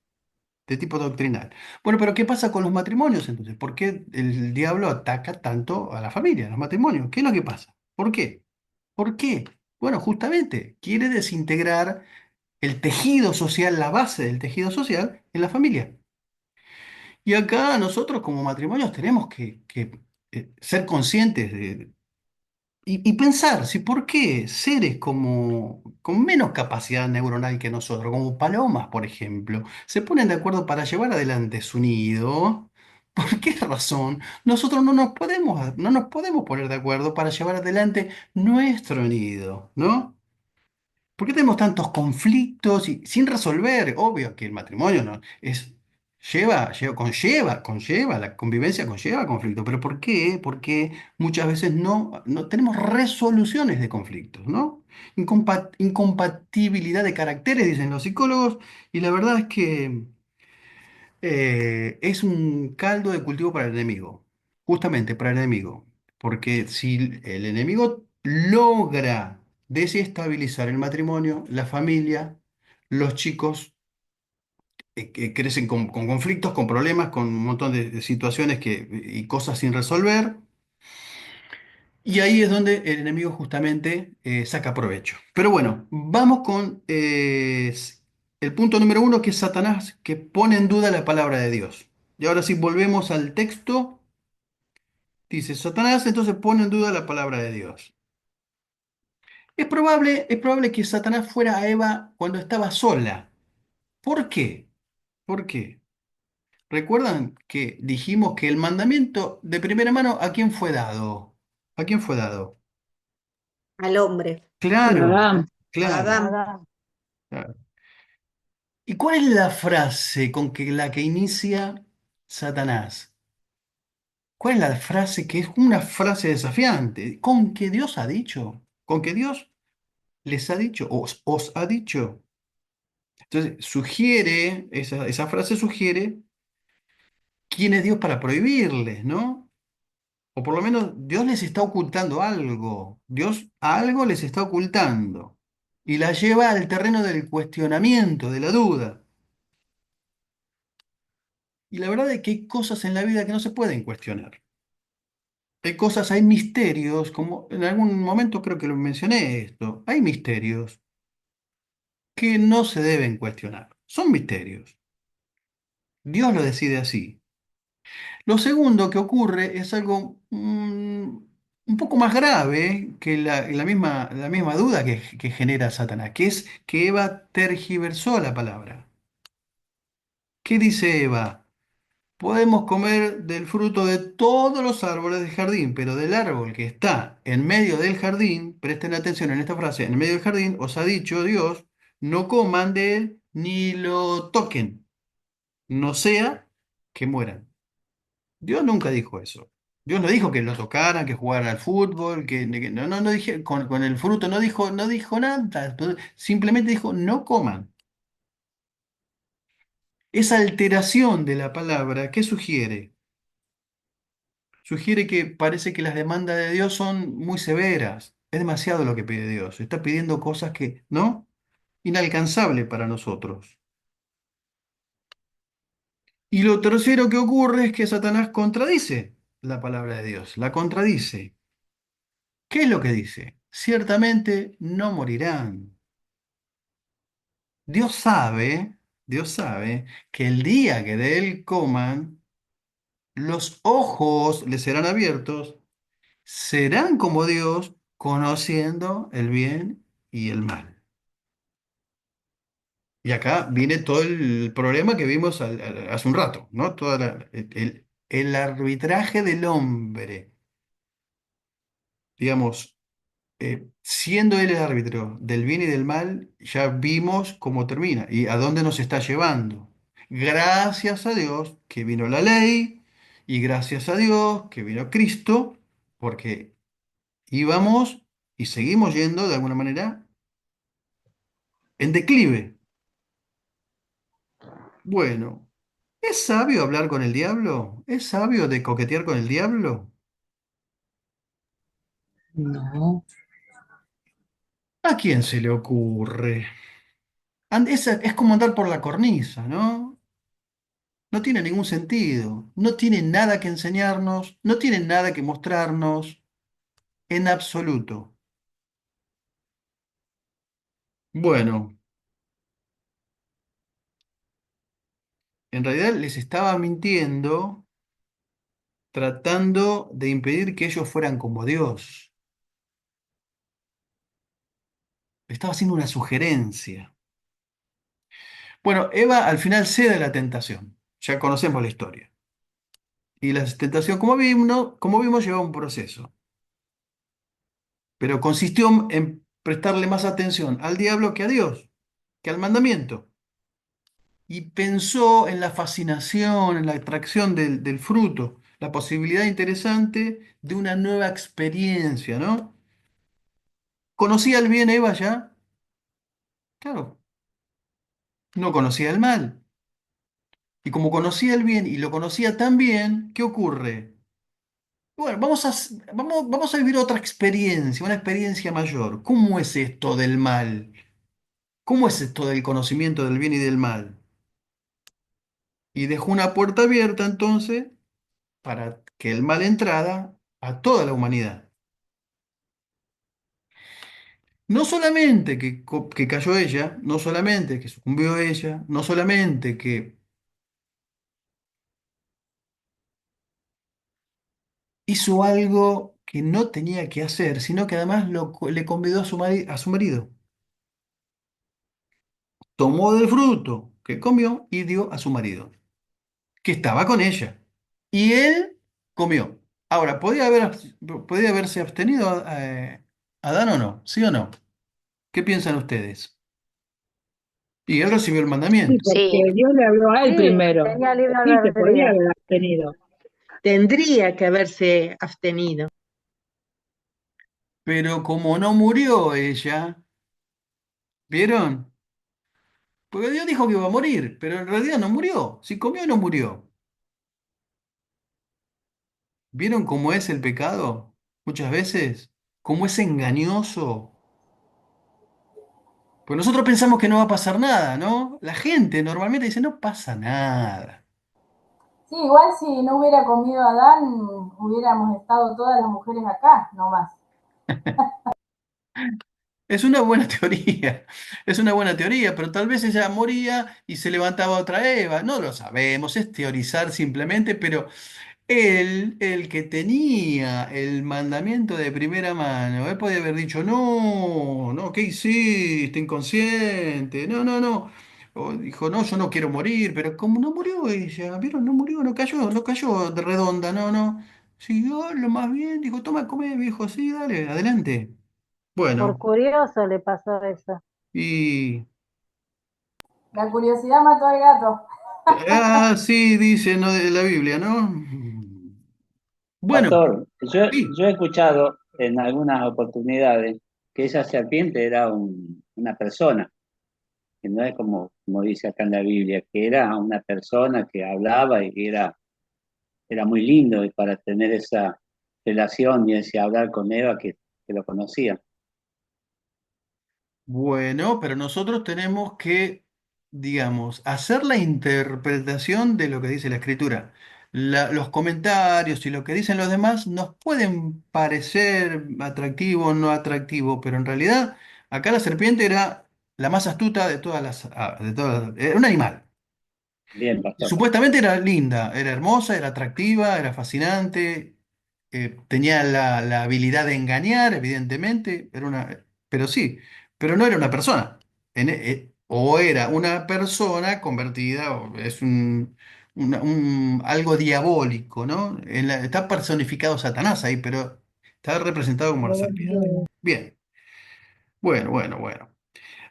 de tipo doctrinal. Bueno, pero ¿qué pasa con los matrimonios entonces? ¿Por qué el diablo ataca tanto a la familia, a los matrimonios? ¿Qué es lo que pasa? ¿Por qué? ¿Por qué? Bueno, justamente quiere desintegrar el tejido social, la base del tejido social en la familia. Y acá nosotros como matrimonios tenemos que ser conscientes y pensar, si por qué seres con menos capacidad neuronal que nosotros, como palomas, por ejemplo, se ponen de acuerdo para llevar adelante su nido, ¿Por qué razón nosotros no nos podemos poner de acuerdo para llevar adelante nuestro nido, ¿no? ¿Por qué tenemos tantos conflictos y sin resolver? Obvio que el matrimonio no es conlleva la convivencia, conlleva conflicto, pero ¿por qué? Porque muchas veces no tenemos resoluciones de conflictos, ¿no? Incompatibilidad de caracteres, dicen los psicólogos, y la verdad es que es un caldo de cultivo para el enemigo, justamente para el enemigo, porque si el enemigo logra desestabilizar el matrimonio, la familia, los chicos que crecen con conflictos, con problemas, con un montón de situaciones y cosas sin resolver, y ahí es donde el enemigo justamente saca provecho. Pero bueno, vamos con el punto número uno, que es Satanás, que pone en duda la palabra de Dios. Y ahora si volvemos al texto, dice Satanás, entonces pone en duda la palabra de Dios. Es probable que Satanás fuera a Eva cuando estaba sola. ¿Por qué? ¿Por qué? ¿Recuerdan que dijimos que el mandamiento de primera mano a quién fue dado? ¿A quién fue dado? al hombre, Claro, Adán. a claro. Adán. Adán. Claro. ¿Y cuál es la frase con la que inicia Satanás? ¿Cuál es la frase que es una frase desafiante? ¿Con que Dios ha dicho? ¿Con que Dios les ha dicho? ¿Os ha dicho? Entonces, esa frase sugiere quién es Dios para prohibirles, ¿no? O por lo menos Dios les está ocultando algo. Dios algo les está ocultando. Y la lleva al terreno del cuestionamiento, de la duda. Y la verdad es que hay cosas en la vida que no se pueden cuestionar. Hay misterios, como en algún momento creo que lo mencioné esto, hay misterios que no se deben cuestionar. Son misterios. Dios lo decide así. Lo segundo que ocurre es algo un poco más grave que la misma duda que genera Satanás, que es que Eva tergiversó la palabra. ¿Qué dice Eva? Podemos comer del fruto de todos los árboles del jardín, pero del árbol que está en medio del jardín, presten atención en esta frase, en medio del jardín os ha dicho Dios, no coman de él ni lo toquen, no sea que mueran. Dios nunca dijo eso. Dios no dijo que lo tocaran, que jugaran al fútbol, no dije, con el fruto no dijo nada, simplemente dijo no coman. Esa alteración de la palabra, ¿qué sugiere? Sugiere que parece que las demandas de Dios son muy severas. Es demasiado lo que pide Dios. Está pidiendo cosas que, ¿no? Inalcanzable para nosotros. Y lo tercero que ocurre es que Satanás contradice la palabra de Dios. La contradice. ¿Qué es lo que dice? Ciertamente no morirán. Dios sabe, Dios sabe que el día que de él coman, los ojos les serán abiertos, serán como Dios, conociendo el bien y el mal. Y acá viene todo el problema que vimos hace un rato, ¿no? El arbitraje del hombre, digamos, siendo él el árbitro del bien y del mal, ya vimos cómo termina y a dónde nos está llevando. Gracias a Dios que vino la ley y gracias a Dios que vino Cristo, porque íbamos y seguimos yendo de alguna manera en declive. Bueno, ¿es sabio hablar con el diablo? ¿Es sabio de coquetear con el diablo? No, ¿A quién se le ocurre? Es como andar por la cornisa, ¿no? No tiene ningún sentido. No tiene nada que enseñarnos, no tiene nada que mostrarnos, en absoluto. Bueno, en realidad les estaba mintiendo, tratando de impedir que ellos fueran como Dios. Le estaba haciendo una sugerencia. Bueno, Eva al final cede a la tentación. Ya conocemos la historia. Y la tentación, como vimos, lleva un proceso. Pero consistió en prestarle más atención al diablo que a Dios, que al mandamiento. Y pensó en la fascinación, en la atracción del fruto, la posibilidad interesante de una nueva experiencia, ¿no? ¿Conocía el bien Eva ya? Claro, no conocía el mal. Y como conocía el bien y lo conocía tan bien, ¿qué ocurre? Bueno, vamos a vivir otra experiencia, una experiencia mayor. ¿Cómo es esto del mal? ¿Cómo es esto del conocimiento del bien y del mal? Y dejó una puerta abierta entonces para que el mal entrara a toda la humanidad. No solamente que cayó ella, no solamente que sucumbió ella, no solamente que hizo algo que no tenía que hacer, sino que además le convidó a su marido. Tomó del fruto que comió y dio a su marido, que estaba con ella. Y él comió. Ahora, podía haberse abstenido Adán o no? ¿Sí o no? ¿Qué piensan ustedes? Y él recibió el Sí, mandamiento. porque Sí, Dios le habló a él sí, primero. tenía libre Sí, se podía albedrío. haber abstenido. Tendría que haberse abstenido. Pero como no murió ella, ¿vieron? Porque Dios dijo que iba a morir, pero en realidad no murió. Si comió, no murió. ¿Vieron cómo es el pecado? Muchas veces, cómo es engañoso. Pues nosotros pensamos que no va a pasar nada, ¿no? La gente normalmente dice, no pasa nada. Sí, igual si no hubiera comido Adán, hubiéramos estado todas las mujeres acá, nomás. Es una buena teoría, es una buena teoría, pero tal vez ella moría y se levantaba otra Eva. No lo sabemos, es teorizar simplemente, pero él, el que tenía el mandamiento de primera mano, él podía haber dicho, no, no, ¿qué hiciste, inconsciente? No, no, no. O dijo, no, yo no quiero morir, pero como no murió ella, ¿vieron? No murió, no cayó de redonda, no, no. Siguió lo más bien, dijo, toma, come, viejo, sí, dale, adelante. Por Bueno, curioso le pasó eso. y... La curiosidad mató al gato. Ah, sí, dice, ¿no? De la Biblia, ¿no? Bueno, Pastor, sí. yo he escuchado en algunas oportunidades que esa serpiente era una persona, que no es como dice acá en la Biblia, que era una persona que hablaba y era muy lindo y para tener esa relación y ese hablar con Eva que lo conocía. Bueno, pero nosotros tenemos que, digamos, hacer la interpretación de lo que dice la Escritura. Los comentarios y lo que dicen los demás nos pueden parecer atractivo o no atractivo, pero en realidad acá la serpiente era la más astuta de era un animal. Bien, pastor. Supuestamente era linda, era hermosa, era atractiva, era fascinante, tenía la habilidad de engañar, evidentemente, pero sí, pero no era una persona. O era una persona convertida, o es algo diabólico, ¿no? Está personificado Satanás ahí, pero está representado como la serpiente. Bien, bueno, bueno, bueno.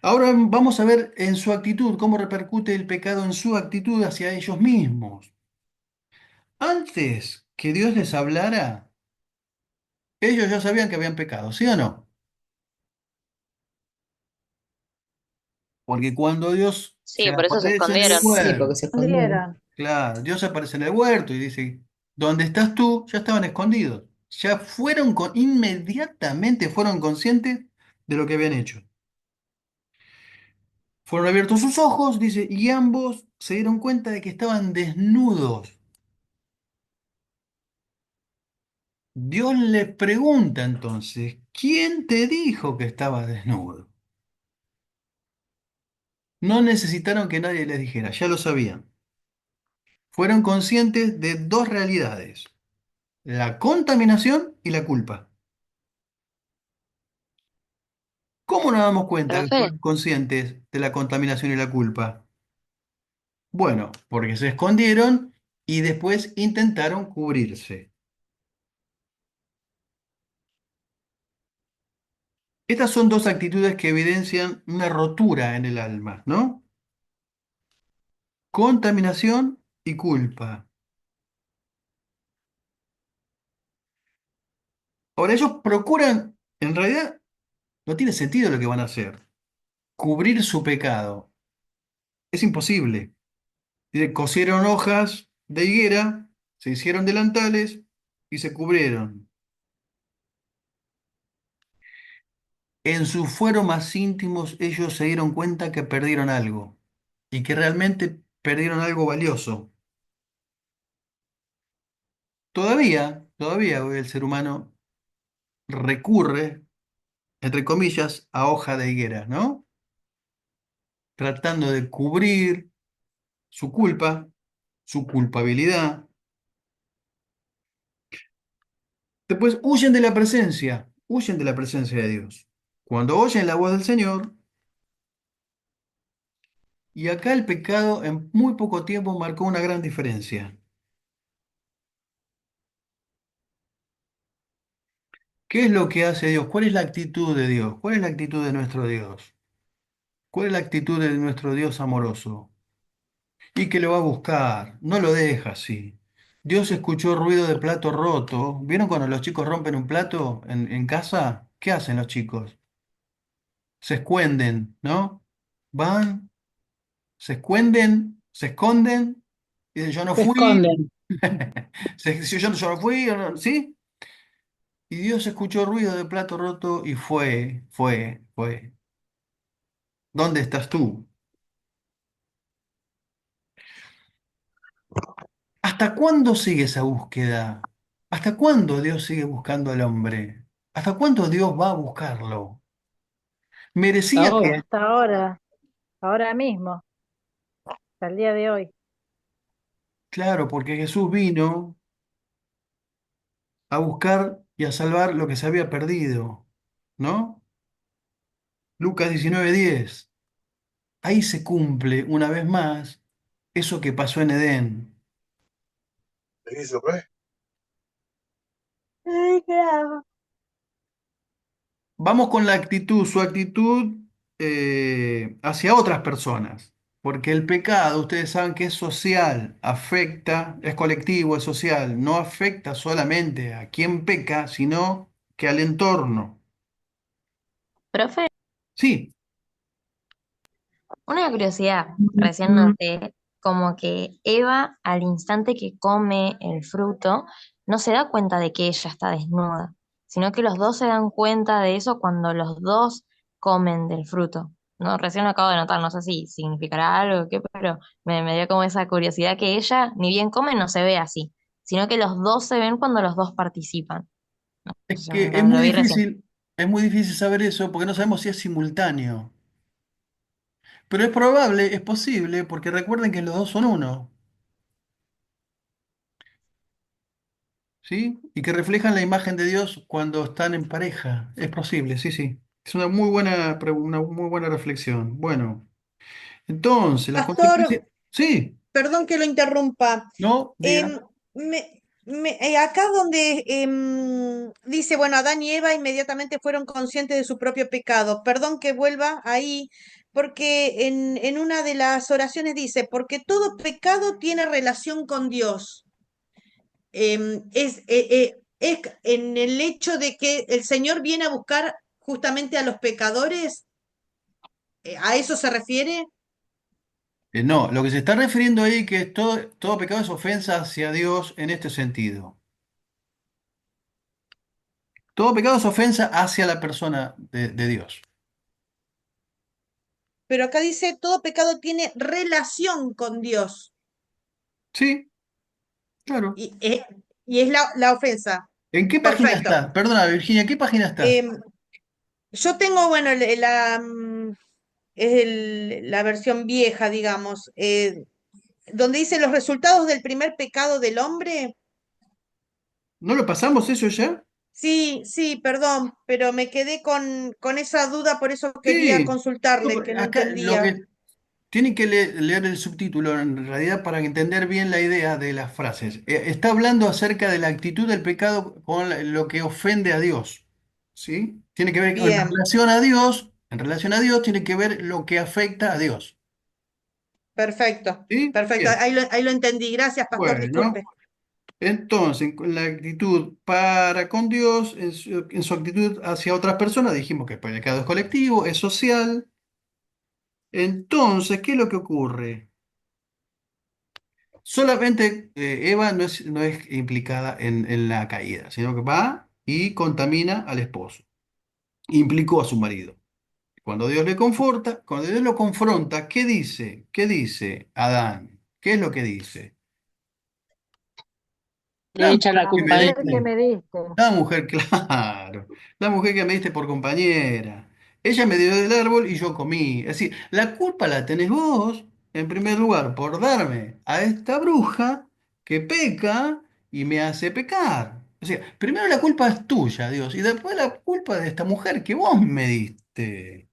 Ahora vamos a ver en su actitud, cómo repercute el pecado en su actitud hacia ellos mismos. Antes que Dios les hablara, ellos ya sabían que habían pecado, ¿sí o no? Porque cuando Dios Sí, se por eso se aparece en el escondieron. Sí, porque huerto, se escondieron. Escondieron. claro, Dios se aparece en el huerto y dice, ¿dónde estás tú? Ya estaban escondidos. Ya inmediatamente fueron conscientes de lo que habían hecho. Fueron abiertos sus ojos, dice, y ambos se dieron cuenta de que estaban desnudos. Dios les pregunta entonces, ¿quién te dijo que estabas desnudo? No necesitaron que nadie les dijera, ya lo sabían. Fueron conscientes de dos realidades, la contaminación y la culpa. ¿Cómo nos damos cuenta que Profe, fueron conscientes de la contaminación y la culpa? Bueno, porque se escondieron y después intentaron cubrirse. Estas son dos actitudes que evidencian una rotura en el alma, ¿no? Contaminación y culpa. Ahora ellos procuran, en realidad no tiene sentido lo que van a hacer, cubrir su pecado. Es imposible. Cosieron hojas de higuera, se hicieron delantales y se cubrieron. En sus fueros más íntimos ellos se dieron cuenta que perdieron algo y que realmente perdieron algo valioso. Todavía hoy el ser humano recurre, entre comillas, a hoja de higuera, ¿no? Tratando de cubrir su culpa, su culpabilidad. Después huyen de la presencia de Dios. Cuando oyen la voz del Señor, y acá el pecado en muy poco tiempo marcó una gran diferencia. ¿Qué es lo que hace Dios? ¿Cuál es la actitud de Dios? ¿Cuál es la actitud de nuestro Dios? ¿Cuál es la actitud de nuestro Dios amoroso? Y que lo va a buscar, no lo deja así. Dios escuchó ruido de plato roto. ¿Vieron cuando los chicos rompen un plato en casa? ¿Qué hacen los chicos? Se esconden, ¿no? Van, se esconden, y dicen, yo no Se fui, esconden. yo no fui, ¿sí? Y Dios escuchó ruido de plato roto y fue. ¿Dónde estás tú? ¿Hasta cuándo sigue esa búsqueda? ¿Hasta cuándo Dios sigue buscando al hombre? ¿Hasta cuándo Dios va a buscarlo? Hasta Merecía Y que, ahora. hasta ahora, ahora mismo, hasta el día de hoy. claro, porque Jesús vino a buscar y a salvar lo que se había perdido, ¿no? Lucas 19:10. Ahí se cumple una vez más eso que pasó en Edén. Ay, claro. Vamos con la actitud, su actitud hacia otras personas, porque el pecado, ustedes saben que es social, afecta, es colectivo, es social, no afecta solamente a quien peca, sino que al entorno. Profe, Sí, una curiosidad, recién noté como que Eva al instante que come el fruto no se da cuenta de que ella está desnuda, sino que los dos se dan cuenta de eso cuando los dos comen del fruto. No, recién lo acabo de notar, no sé si significará algo o qué, pero me dio como esa curiosidad que ella ni bien come no se ve así, sino que los dos se ven cuando los dos participan. es Yo que lo vi recién. es muy difícil saber eso porque no sabemos si es simultáneo, pero es probable, es posible, porque recuerden que los dos son uno. ¿Sí? Y que reflejan la imagen de Dios cuando están en pareja. Es posible, sí, sí. Es una muy buena, una muy buena reflexión. Bueno, entonces, la consecuencia. Pastor, Sí, perdón que lo interrumpa. no, diga. Em, acá donde dice, bueno, Adán y Eva inmediatamente fueron conscientes de su propio pecado. Perdón que vuelva ahí, porque en una de las oraciones dice, porque todo pecado tiene relación con Dios. Es en el hecho de que el Señor viene a buscar justamente a los pecadores, ¿a eso se refiere? No, lo que se está refiriendo ahí que todo pecado es ofensa hacia Dios en este sentido. Todo pecado es ofensa hacia la persona de Dios. Pero acá dice, todo pecado tiene relación con Dios. Sí, claro. Y, y es la ofensa. ¿En qué página Perfecto. estás? Perdona, Virginia, ¿en qué página estás? Em, yo tengo, bueno, es la versión vieja, digamos, donde dice los resultados del primer pecado del hombre. ¿No lo pasamos eso ya? Sí, sí, perdón, pero me quedé con esa duda, por eso quería Sí. consultarle, que no Acá lo entendía. Tienen que leer el subtítulo en realidad para entender bien la idea de las frases. Está hablando acerca de la actitud del pecado con lo que ofende a Dios. ¿Sí? Tiene que ver en Bien, relación a Dios, en relación a Dios tiene que ver lo que afecta a Dios. perfecto, ¿Sí? perfecto. Bien. Ahí lo entendí. Gracias, pastor, Bueno, disculpe. entonces, con la actitud para con Dios, en su actitud hacia otras personas, dijimos que el pecado es colectivo, es social. Entonces, ¿qué es lo que ocurre? Solamente Eva no es implicada en la caída, sino que va y contamina al esposo. Implicó a su marido. Cuando Dios le conforta, cuando Dios lo confronta, ¿qué dice? ¿Qué dice Adán? ¿Qué es lo que dice? Le La echa la mujer que me culpa a mujer que ella. diste, me diste. la mujer, claro, la mujer que me diste por compañera. Ella me dio del árbol y yo comí. Es decir, la culpa la tenés vos, en primer lugar, por darme a esta bruja que peca y me hace pecar. O sea, primero la culpa es tuya, Dios, y después la culpa de esta mujer que vos me diste.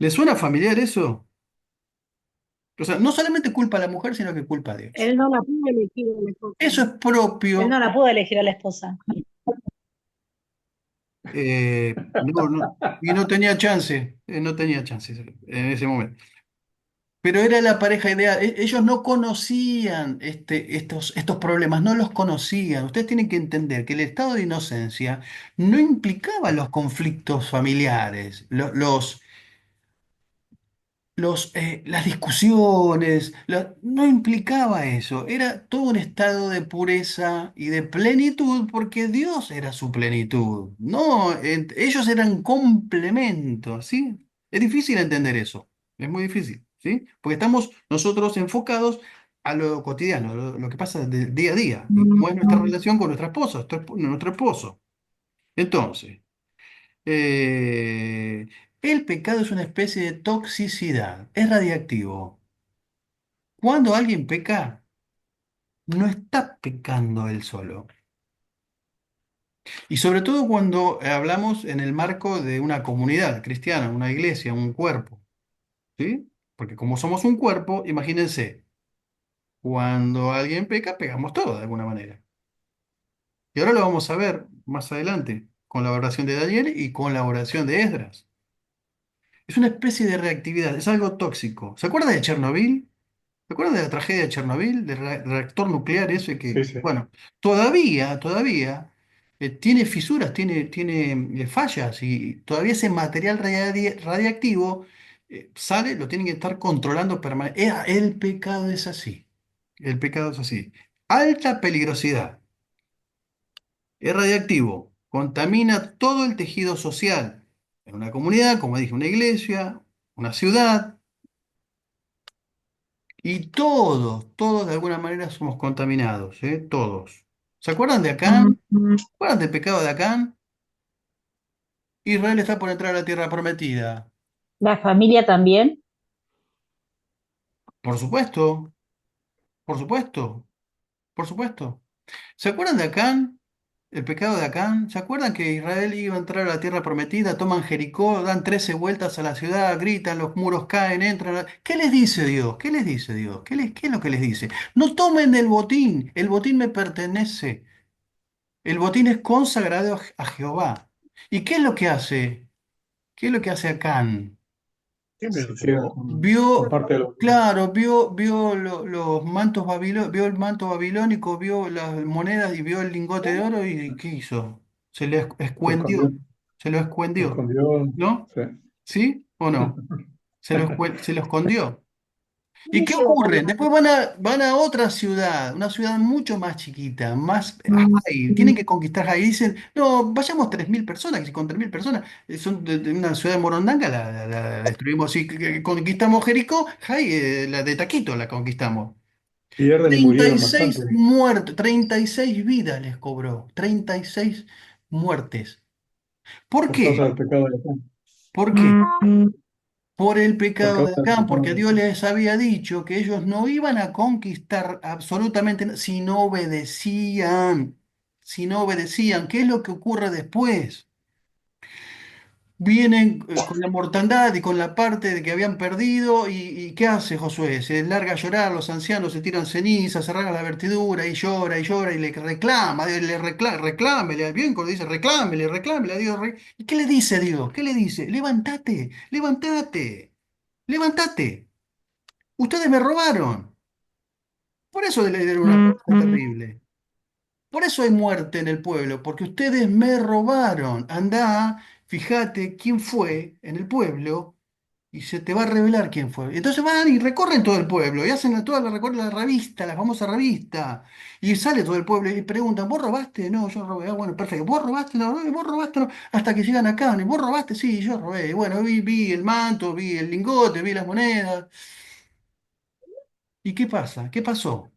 ¿Le suena familiar eso? O sea, no solamente culpa a la mujer, sino que culpa a Dios. Él no la pudo elegir a la esposa. Eso es Él no propio. la pudo elegir a la esposa. No, no, y no tenía chance, no tenía chance en ese momento. Pero era la pareja ideal. Ellos no conocían estos problemas, no los conocían. Ustedes tienen que entender que el estado de inocencia no implicaba los conflictos familiares, las discusiones, no implicaba eso. Era todo un estado de pureza y de plenitud porque Dios era su plenitud. No, ellos eran complementos, ¿sí? Es difícil entender eso, es muy difícil, ¿sí? Porque estamos nosotros enfocados a lo cotidiano, lo que pasa del día a día, y cómo es nuestra relación con nuestra esposa, nuestro esposo. Entonces, eh, el pecado es una especie de toxicidad, es radiactivo. Cuando alguien peca, no está pecando él solo. Y sobre todo cuando hablamos en el marco de una comunidad cristiana, una iglesia, un cuerpo, ¿sí? Porque como somos un cuerpo, imagínense, cuando alguien peca, pegamos todos de alguna manera. Y ahora lo vamos a ver más adelante, con la oración de Daniel y con la oración de Esdras. Es una especie de reactividad, es algo tóxico. ¿Se acuerda de Chernobyl? ¿Se acuerdan de la tragedia de Chernobyl, del reactor nuclear ese Sí, que, sí. bueno, todavía tiene fisuras, tiene fallas y todavía ese material radiactivo sale, lo tienen que estar controlando permanentemente. El pecado es así, el pecado es así. Alta peligrosidad, es radiactivo, contamina todo el tejido social en una comunidad, como dije, una iglesia, una ciudad. Y todos de alguna manera somos contaminados, ¿eh? Todos. ¿Se acuerdan de Acán? ¿Se acuerdan del pecado de Acán? Israel está por entrar a la tierra prometida. La familia también. Por supuesto, por supuesto, por supuesto. ¿Se acuerdan de Acán? El pecado de Acán. ¿Se acuerdan que Israel iba a entrar a la tierra prometida? Toman Jericó, dan 13 vueltas a la ciudad, gritan, los muros caen, entran. ¿Qué les dice Dios? ¿Qué les dice Dios? ¿Qué es lo que les dice? No tomen el botín me pertenece. El botín es consagrado a Jehová. ¿Y qué es lo que hace? ¿Qué es lo que hace Acán? Se queda con Vio, parte de lo que... claro, vio los mantos vio el manto babilónico, vio las monedas y vio el lingote de oro y ¿qué hizo? Se le Se escondió, escondió, se lo se escondió, escondió. ¿no? Sí. ¿Sí o no? Se lo escondió. ¿Y qué Yo, ocurre? Después van a otra ciudad, una ciudad mucho más chiquita, más Hay. Tienen que conquistar Hay. Dicen, no, vayamos 3.000 personas, que con 3.000 personas son de una ciudad de Morondanga, la destruimos. Si conquistamos Jericó, Hay, la de Taquito la conquistamos. Pierden y treinta y murieron seis bastante muertos, 36 vidas les cobró, 36 muertes. ¿Por por causa qué? del pecado de Adán. ¿Por qué? Por el Por pecado de causa del Acán, pecado porque de Dios Adán. les había dicho que ellos no iban a conquistar absolutamente nada si no obedecían, si no obedecían. ¿Qué es lo que ocurre después? vienen con la mortandad y con la parte de que habían perdido. ¿Y qué hace Josué? Se larga a llorar, los ancianos se tiran cenizas, se rasgan la vestidura y llora y le reclama, reclámele al bien, cuando dice reclámele a Dios. ¿Y qué le dice Dios? ¿Qué le dice? Levántate, levántate, levántate. Ustedes me robaron. Por eso le dieron una cosa terrible. Por eso hay muerte en el pueblo, porque ustedes me robaron. Andá, fíjate quién fue en el pueblo y se te va a revelar quién fue. Entonces van y recorren todo el pueblo y hacen recorren la revista, la famosa revista. Y sale todo el pueblo y preguntan, ¿vos robaste? No, yo robé. Ah, bueno, perfecto. ¿Vos robaste? No, no, vos robaste. No. Hasta que llegan acá. ¿No? ¿Vos robaste? Sí, yo robé. Y bueno, vi el manto, vi el lingote, vi las monedas. ¿Y qué pasa? ¿Qué pasó?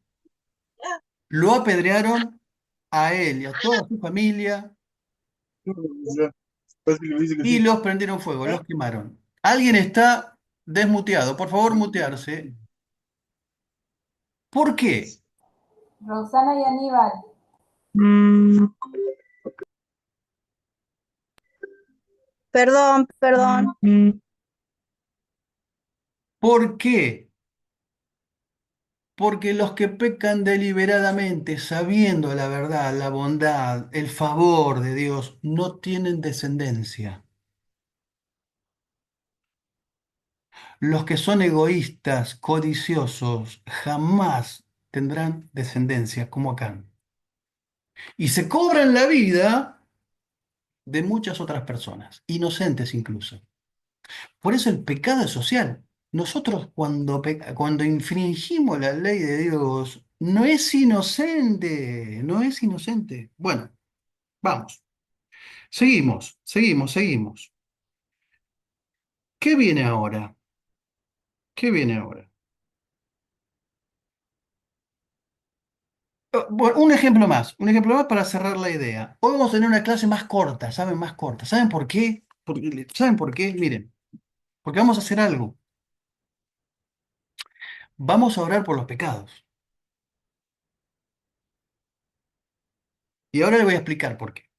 Lo apedrearon a él y a toda su familia y los prendieron fuego, los quemaron. Alguien está desmuteado, por favor, mutearse. ¿Por qué? Rosana y Aníbal. Perdón, perdón. ¿Por qué? Porque los que pecan deliberadamente, sabiendo la verdad, la bondad, el favor de Dios, no tienen descendencia. Los que son egoístas, codiciosos, jamás tendrán descendencia, como acá. Y se cobran la vida de muchas otras personas, inocentes incluso. Por eso el pecado es social. Nosotros cuando infringimos la ley de Dios, no es inocente, no es inocente. Bueno, vamos, seguimos. ¿Qué viene ahora? ¿Qué viene ahora? Bueno, un ejemplo más para cerrar la idea. Hoy vamos a tener una clase más corta, ¿saben? Más corta. ¿Saben por qué? ¿Saben por qué? Miren, porque vamos a hacer algo. Vamos a orar por los pecados. Y ahora le voy a explicar por qué.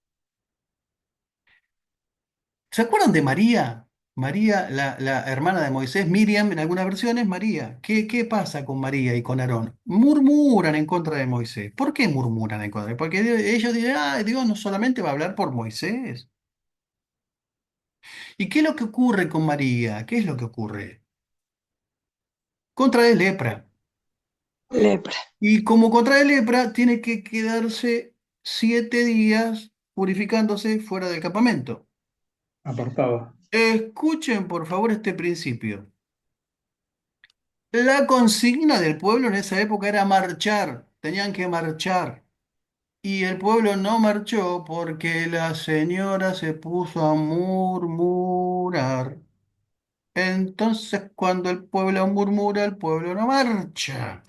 ¿Se acuerdan de María? María, la hermana de Moisés, Miriam, en algunas versiones, María. ¿Qué pasa con María y con Aarón? Murmuran en contra de Moisés. ¿Por qué murmuran en contra? Porque ellos dicen, ah, Dios no solamente va a hablar por Moisés. ¿Y qué es lo que ocurre con María? ¿Qué es lo que ocurre? Contrae lepra. Lepra. Y como contrae lepra, tiene que quedarse 7 días purificándose fuera del campamento. Apartada. Escuchen, por favor, este principio. La consigna del pueblo en esa época era marchar, tenían que marchar. Y el pueblo no marchó porque la señora se puso a murmurar. Entonces, cuando el pueblo murmura, el pueblo no marcha.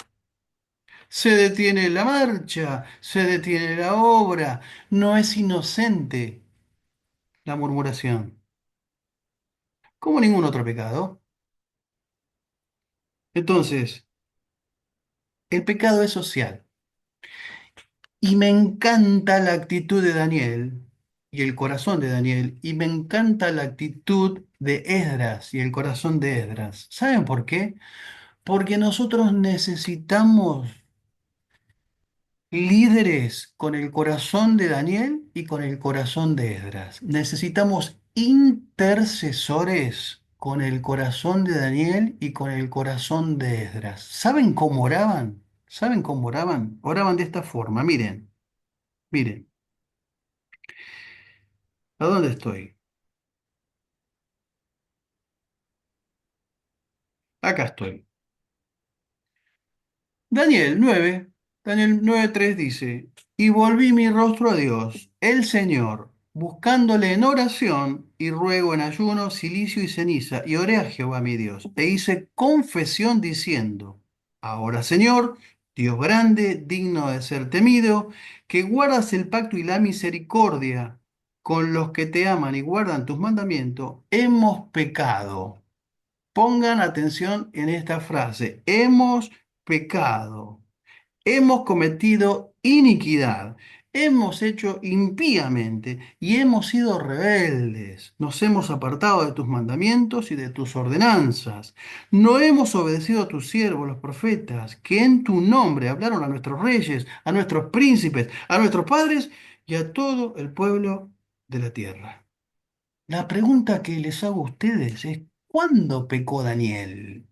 Se detiene la marcha, se detiene la obra. No es inocente la murmuración, como ningún otro pecado. Entonces, el pecado es social. Y me encanta la actitud de Daniel y el corazón de Daniel. Y me encanta la actitud de Esdras y el corazón de Esdras. ¿Saben por qué? Porque nosotros necesitamos líderes con el corazón de Daniel y con el corazón de Esdras. Necesitamos intercesores con el corazón de Daniel y con el corazón de Esdras. ¿Saben cómo oraban? ¿Saben cómo oraban? Oraban de esta forma. Miren, miren. ¿A dónde estoy? Acá estoy. Daniel 9, Daniel 9:3 dice, y volví mi rostro a Dios, el Señor, buscándole en oración y ruego en ayuno, cilicio y ceniza, y oré a Jehová mi Dios, e hice confesión diciendo, ahora Señor, Dios grande, digno de ser temido, que guardas el pacto y la misericordia con los que te aman y guardan tus mandamientos, hemos pecado. Pongan atención en esta frase. Hemos pecado. Hemos cometido iniquidad. hemos hecho impíamente y hemos sido rebeldes. Nos hemos apartado de tus mandamientos y de tus ordenanzas. No hemos obedecido a tus siervos, los profetas, que en tu nombre hablaron a nuestros reyes, a nuestros príncipes, a nuestros padres y a todo el pueblo de la tierra. La pregunta que les hago a ustedes es, ¿cuándo pecó Daniel?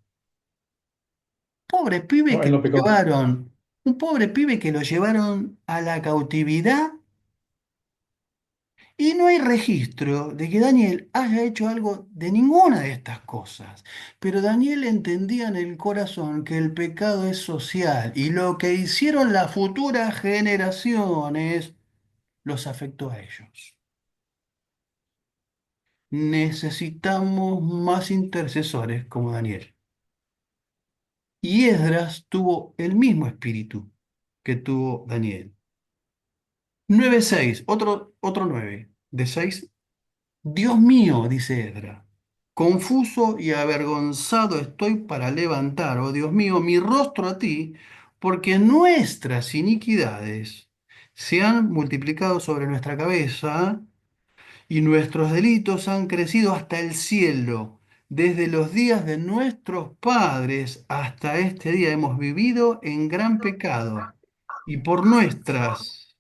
Pobre pibe No, que él lo no pecó. llevaron, un pobre pibe que lo llevaron a la cautividad y no hay registro de que Daniel haya hecho algo de ninguna de estas cosas. Pero Daniel entendía en el corazón que el pecado es social y lo que hicieron las futuras generaciones los afectó a ellos. Necesitamos más intercesores como Daniel. Y Esdras tuvo el mismo espíritu que tuvo Daniel. 9:6, otro 9. De 6. Dios mío, dice Esdras, confuso y avergonzado estoy para levantar, oh Dios mío, mi rostro a ti, porque nuestras iniquidades se han multiplicado sobre nuestra cabeza y nuestros delitos han crecido hasta el cielo. Desde los días de nuestros padres hasta este día hemos vivido en gran pecado y por nuestras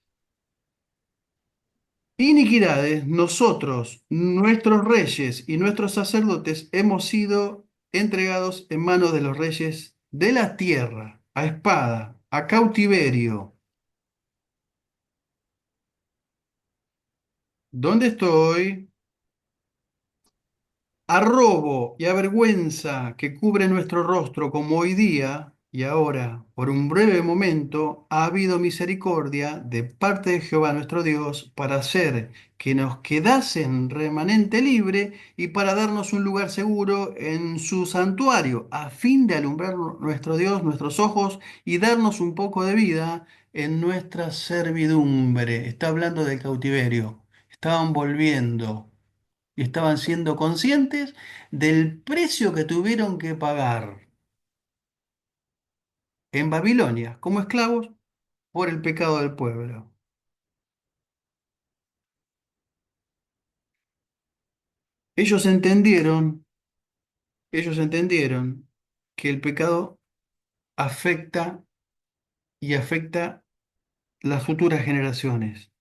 iniquidades, nosotros, nuestros reyes y nuestros sacerdotes hemos sido entregados en manos de los reyes de la tierra, a espada, a cautiverio. ¿Dónde estoy? A robo y a vergüenza que cubre nuestro rostro como hoy día y ahora, por un breve momento, ha habido misericordia de parte de Jehová nuestro Dios para hacer que nos quedasen remanente libre y para darnos un lugar seguro en su santuario, a fin de alumbrar nuestro Dios, nuestros ojos y darnos un poco de vida en nuestra servidumbre. Está hablando del cautiverio. Estaban volviendo y estaban siendo conscientes del precio que tuvieron que pagar en Babilonia como esclavos por el pecado del pueblo. Ellos entendieron, ellos entendieron que el pecado afecta y afecta las futuras generaciones,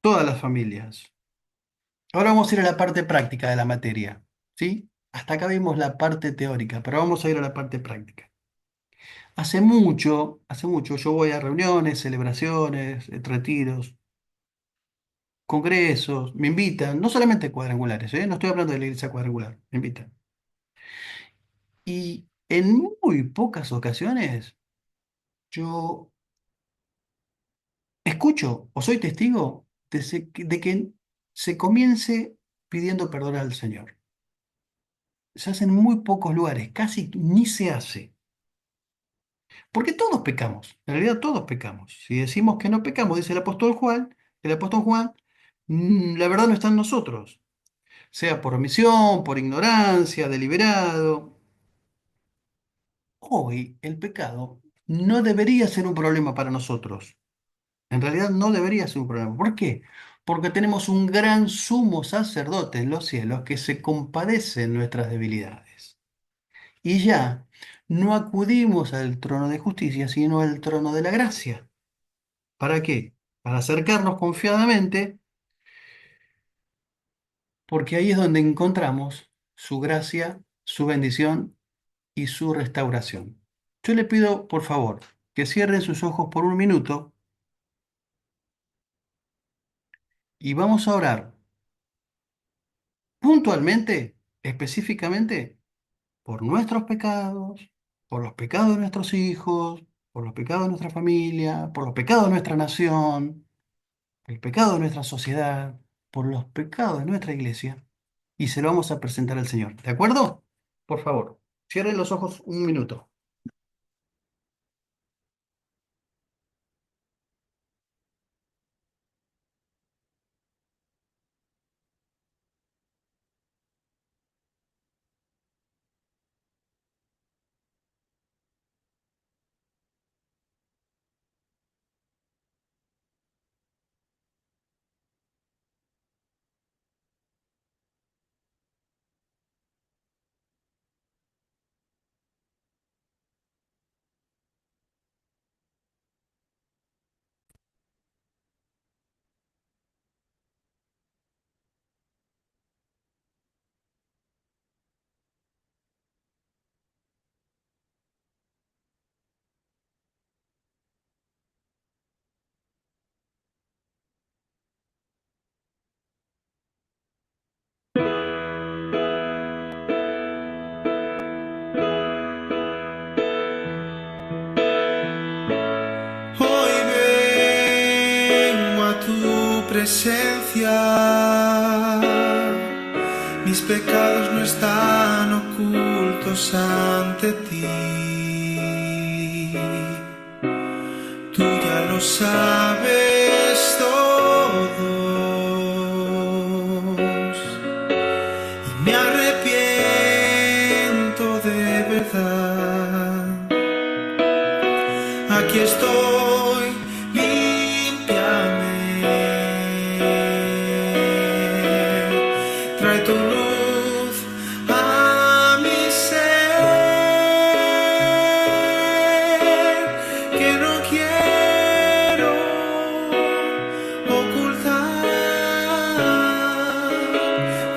todas las familias. Ahora vamos a ir a la parte práctica de la materia, ¿sí? Hasta acá vimos la parte teórica, pero vamos a ir a la parte práctica. Hace mucho yo voy a reuniones, celebraciones, retiros, congresos, me invitan, no solamente cuadrangulares, ¿eh? No estoy hablando de la iglesia cuadrangular, me invitan. Y en muy pocas ocasiones yo escucho o soy testigo de que se comience pidiendo perdón al Señor. Se hace en muy pocos lugares, casi ni se hace. Porque todos pecamos, en realidad todos pecamos. Si decimos que no pecamos, dice el apóstol Juan, la verdad no está en nosotros, sea por omisión, por ignorancia, deliberado. Hoy el pecado no debería ser un problema para nosotros. En realidad no debería ser un problema. ¿Por qué? Porque tenemos un gran sumo sacerdote en los cielos que se compadece en nuestras debilidades. Y ya no acudimos al trono de justicia, sino al trono de la gracia. ¿Para qué? Para acercarnos confiadamente, porque ahí es donde encontramos su gracia, su bendición y su restauración. Yo le pido, por favor, que cierren sus ojos por un minuto y vamos a orar puntualmente, específicamente, por nuestros pecados, por los pecados de nuestros hijos, por los pecados de nuestra familia, por los pecados de nuestra nación, por el pecado de nuestra sociedad, por los pecados de nuestra iglesia, y se lo vamos a presentar al Señor. ¿De acuerdo? Por favor, cierren los ojos un minuto. presencia. Mis pecados no están ocultos ante ti. Tú ya lo sabes todos. Y me arrepiento de verdad. Aquí estoy, límpiame. Trae tu luz a mi ser, que no quiero ocultar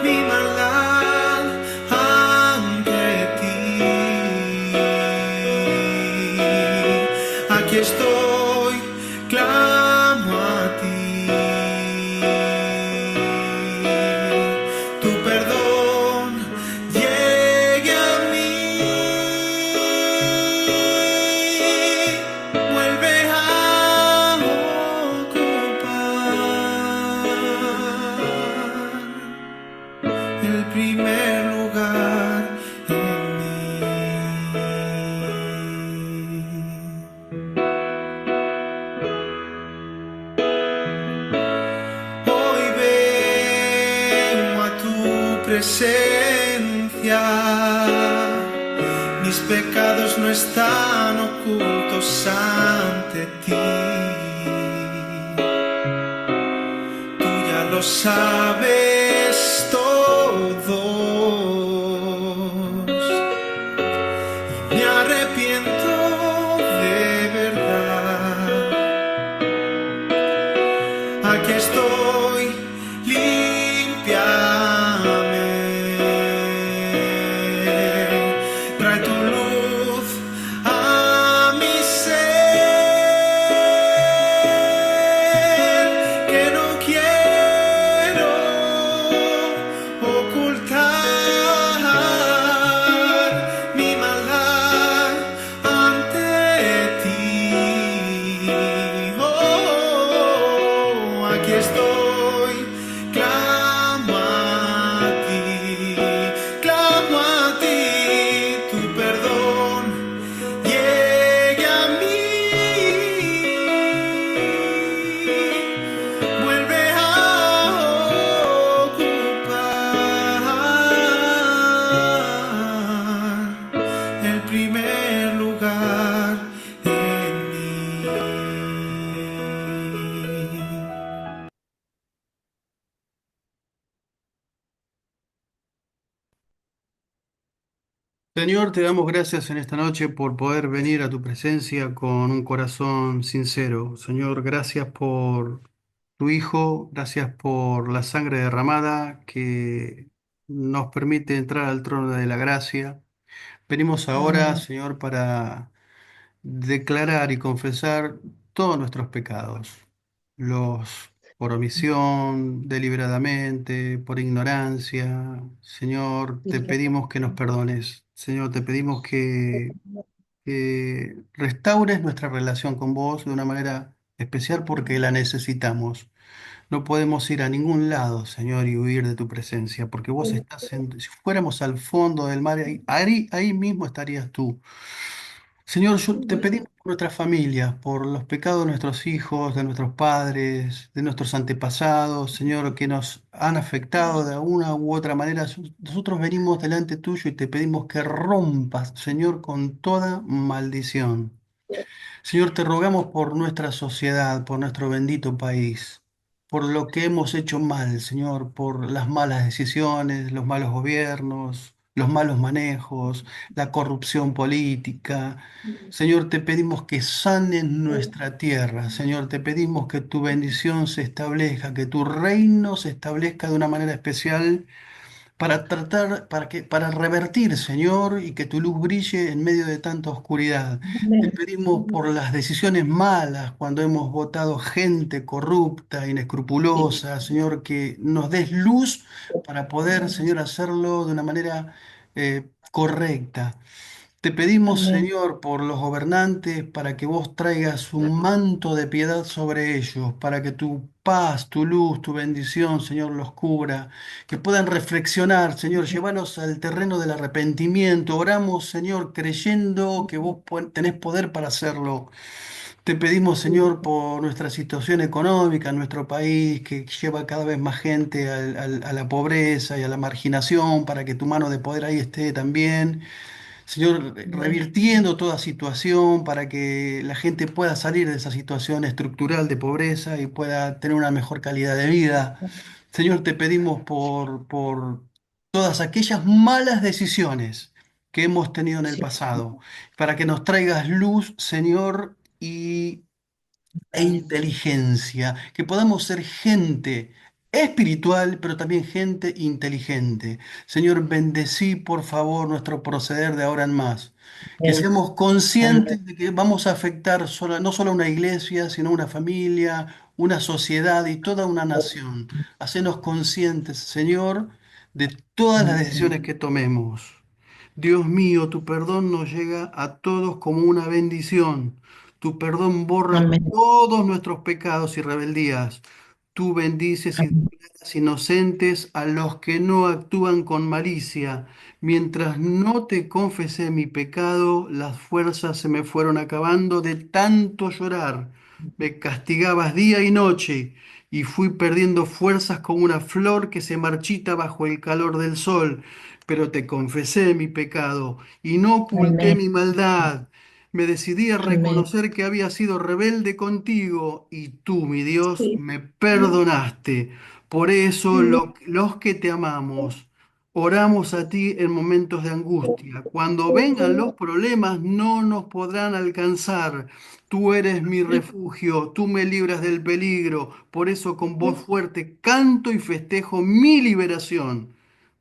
mi maldad ante ti. Aquí estoy, clamo a ti. Tu perdón llegue a mí. Vuelve a ocupar el primer lugar en mí. Hoy vengo a tu presencia. Mis pecados no están ocultos ante ti. Tú ya lo sabes todos. Y me arrepiento de verdad. Aquí estoy, límpiame. Trae tu luz a mi ser, que no quiero ocultar mi maldad ante ti. Oh, aquí estoy, clamo a ti, clamo a ti. Tu perdón llegue a mí. Vuelve a ocupar el primer lugar en mí. Señor, te damos gracias en esta noche por poder venir a tu presencia con un corazón sincero. Señor, gracias por tu Hijo, gracias por la sangre derramada que nos permite entrar al trono de la gracia. Venimos ahora, Amén. Señor, para declarar y confesar todos nuestros pecados, los por omisión, deliberadamente, por ignorancia. Señor, te pedimos que nos perdones. Señor, te pedimos que restaures nuestra relación con vos de una manera especial porque la necesitamos. No podemos ir a ningún lado, Señor, y huir de tu presencia, porque vos estás si fuéramos al fondo del mar, ahí mismo estarías tú. Señor, te pedimos por nuestras familias, por los pecados de nuestros hijos, de nuestros padres, de nuestros antepasados, Señor, que nos han afectado de una u otra manera. Nosotros venimos delante tuyo y te pedimos que rompas, Señor, con toda maldición. Señor, te rogamos por nuestra sociedad, por nuestro bendito país, por lo que hemos hecho mal, Señor, por las malas decisiones, los malos gobiernos, los malos manejos, la corrupción política. Señor, te pedimos que sanes nuestra tierra. Señor, te pedimos que tu bendición se establezca, que tu reino se establezca de una manera especial para tratar, para revertir, Señor, y que tu luz brille en medio de tanta oscuridad. Te Amén. pedimos por las decisiones malas, cuando hemos votado gente corrupta, inescrupulosa, Señor, que nos des luz para poder, Señor, hacerlo de una manera correcta. Te pedimos, Amén. Señor, por los gobernantes, para que vos traigas un manto de piedad sobre ellos, para que tu paz, tu luz, tu bendición, Señor, los cubra, que puedan reflexionar, Señor, llévalos al terreno del arrepentimiento. Oramos, Señor, creyendo que vos tenés poder para hacerlo. Te pedimos, Señor, por nuestra situación económica en nuestro país, que lleva cada vez más gente a la pobreza y a la marginación, para que tu mano de poder ahí esté también. Señor, Amén. revirtiendo toda situación para que la gente pueda salir de esa situación estructural de pobreza y pueda tener una mejor calidad de vida. Señor, te pedimos por todas aquellas malas decisiones que hemos tenido en el Sí, pasado, para que nos traigas luz, Señor, e inteligencia, que podamos ser gente espiritual, pero también gente inteligente. Señor, bendecí por favor nuestro proceder de ahora en más. Que amén. seamos Amén. conscientes de que vamos a afectar no solo a una iglesia, sino a una familia, una sociedad y toda una nación. Hacenos conscientes, Señor, de todas las decisiones que tomemos. Dios mío, tu perdón nos llega a todos como una bendición. Tu perdón borra Amén. todos nuestros pecados y rebeldías. Tú bendices y Amén. declaras inocentes a los que no actúan con malicia. Mientras no te confesé mi pecado, las fuerzas se me fueron acabando de tanto llorar. Me castigabas día y noche y fui perdiendo fuerzas como una flor que se marchita bajo el calor del sol. Pero te confesé mi pecado y no oculté Amén. mi maldad. Me decidí a Amén. reconocer que había sido rebelde contigo y tú, mi Dios, Sí. me perdonaste. Por eso los que te amamos, oramos a ti en momentos de angustia. Cuando vengan los problemas no nos podrán alcanzar. Tú eres mi refugio, tú me libras del peligro. Por eso con voz fuerte canto y festejo mi liberación.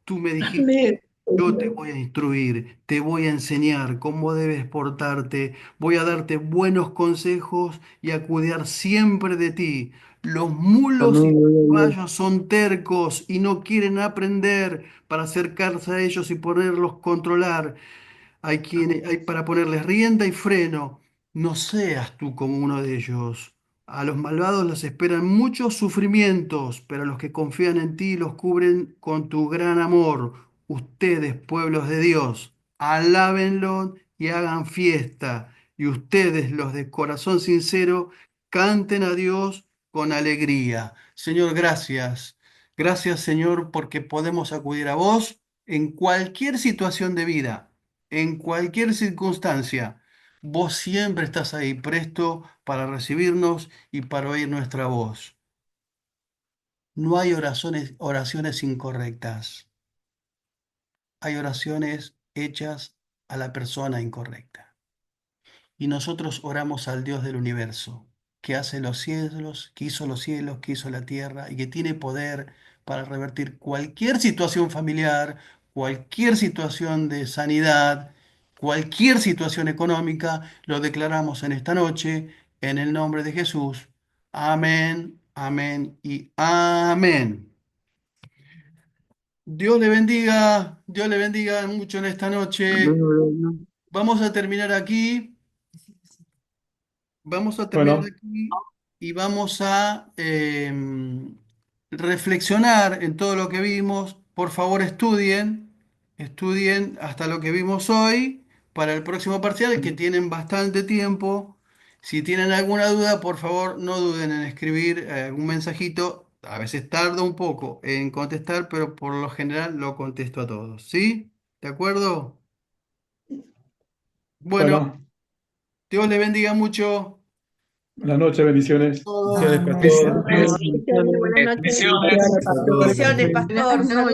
Tú me dijiste, Amén. yo te voy a instruir, te voy a enseñar cómo debes portarte, voy a darte buenos consejos y a cuidar siempre de ti. Los mulos y Amén, los amén, amén. caballos son tercos y no quieren aprender para acercarse a ellos y poderlos controlar. Hay para ponerles rienda y freno. No seas tú como uno de ellos. A los malvados les esperan muchos sufrimientos, pero a los que confían en ti los cubren con tu gran amor. Ustedes, pueblos de Dios, alábenlo y hagan fiesta. Y ustedes, los de corazón sincero, canten a Dios con alegría. Señor, gracias. Gracias, Señor, porque podemos acudir a vos en cualquier situación de vida, en cualquier circunstancia. Vos siempre estás ahí presto para recibirnos y para oír nuestra voz. No hay oraciones incorrectas. Hay oraciones hechas a la persona incorrecta. Y nosotros oramos al Dios del universo, que hace los cielos, que hizo los cielos, que hizo la tierra y que tiene poder para revertir cualquier situación familiar, cualquier situación de sanidad, cualquier situación económica. Lo declaramos en esta noche en el nombre de Jesús. Amén, amén y amén. Dios le bendiga mucho en esta Amén, noche. amén. Vamos a terminar aquí. Vamos a terminar Bueno, aquí y vamos a reflexionar en todo lo que vimos. Por favor, estudien hasta lo que vimos hoy para el próximo parcial, que tienen bastante tiempo. Si tienen alguna duda, por favor, no duden en escribir algún mensajito. A veces tardo un poco en contestar, pero por lo general lo contesto a todos. ¿Sí? ¿De acuerdo? Bueno, bueno, Dios les bendiga mucho. buenas noches, bendiciones. Todos. Bendiciones, Amén. pastor. Bendiciones. Buenas noches. Bendiciones, pastor. Bendiciones, pastor. Saludos.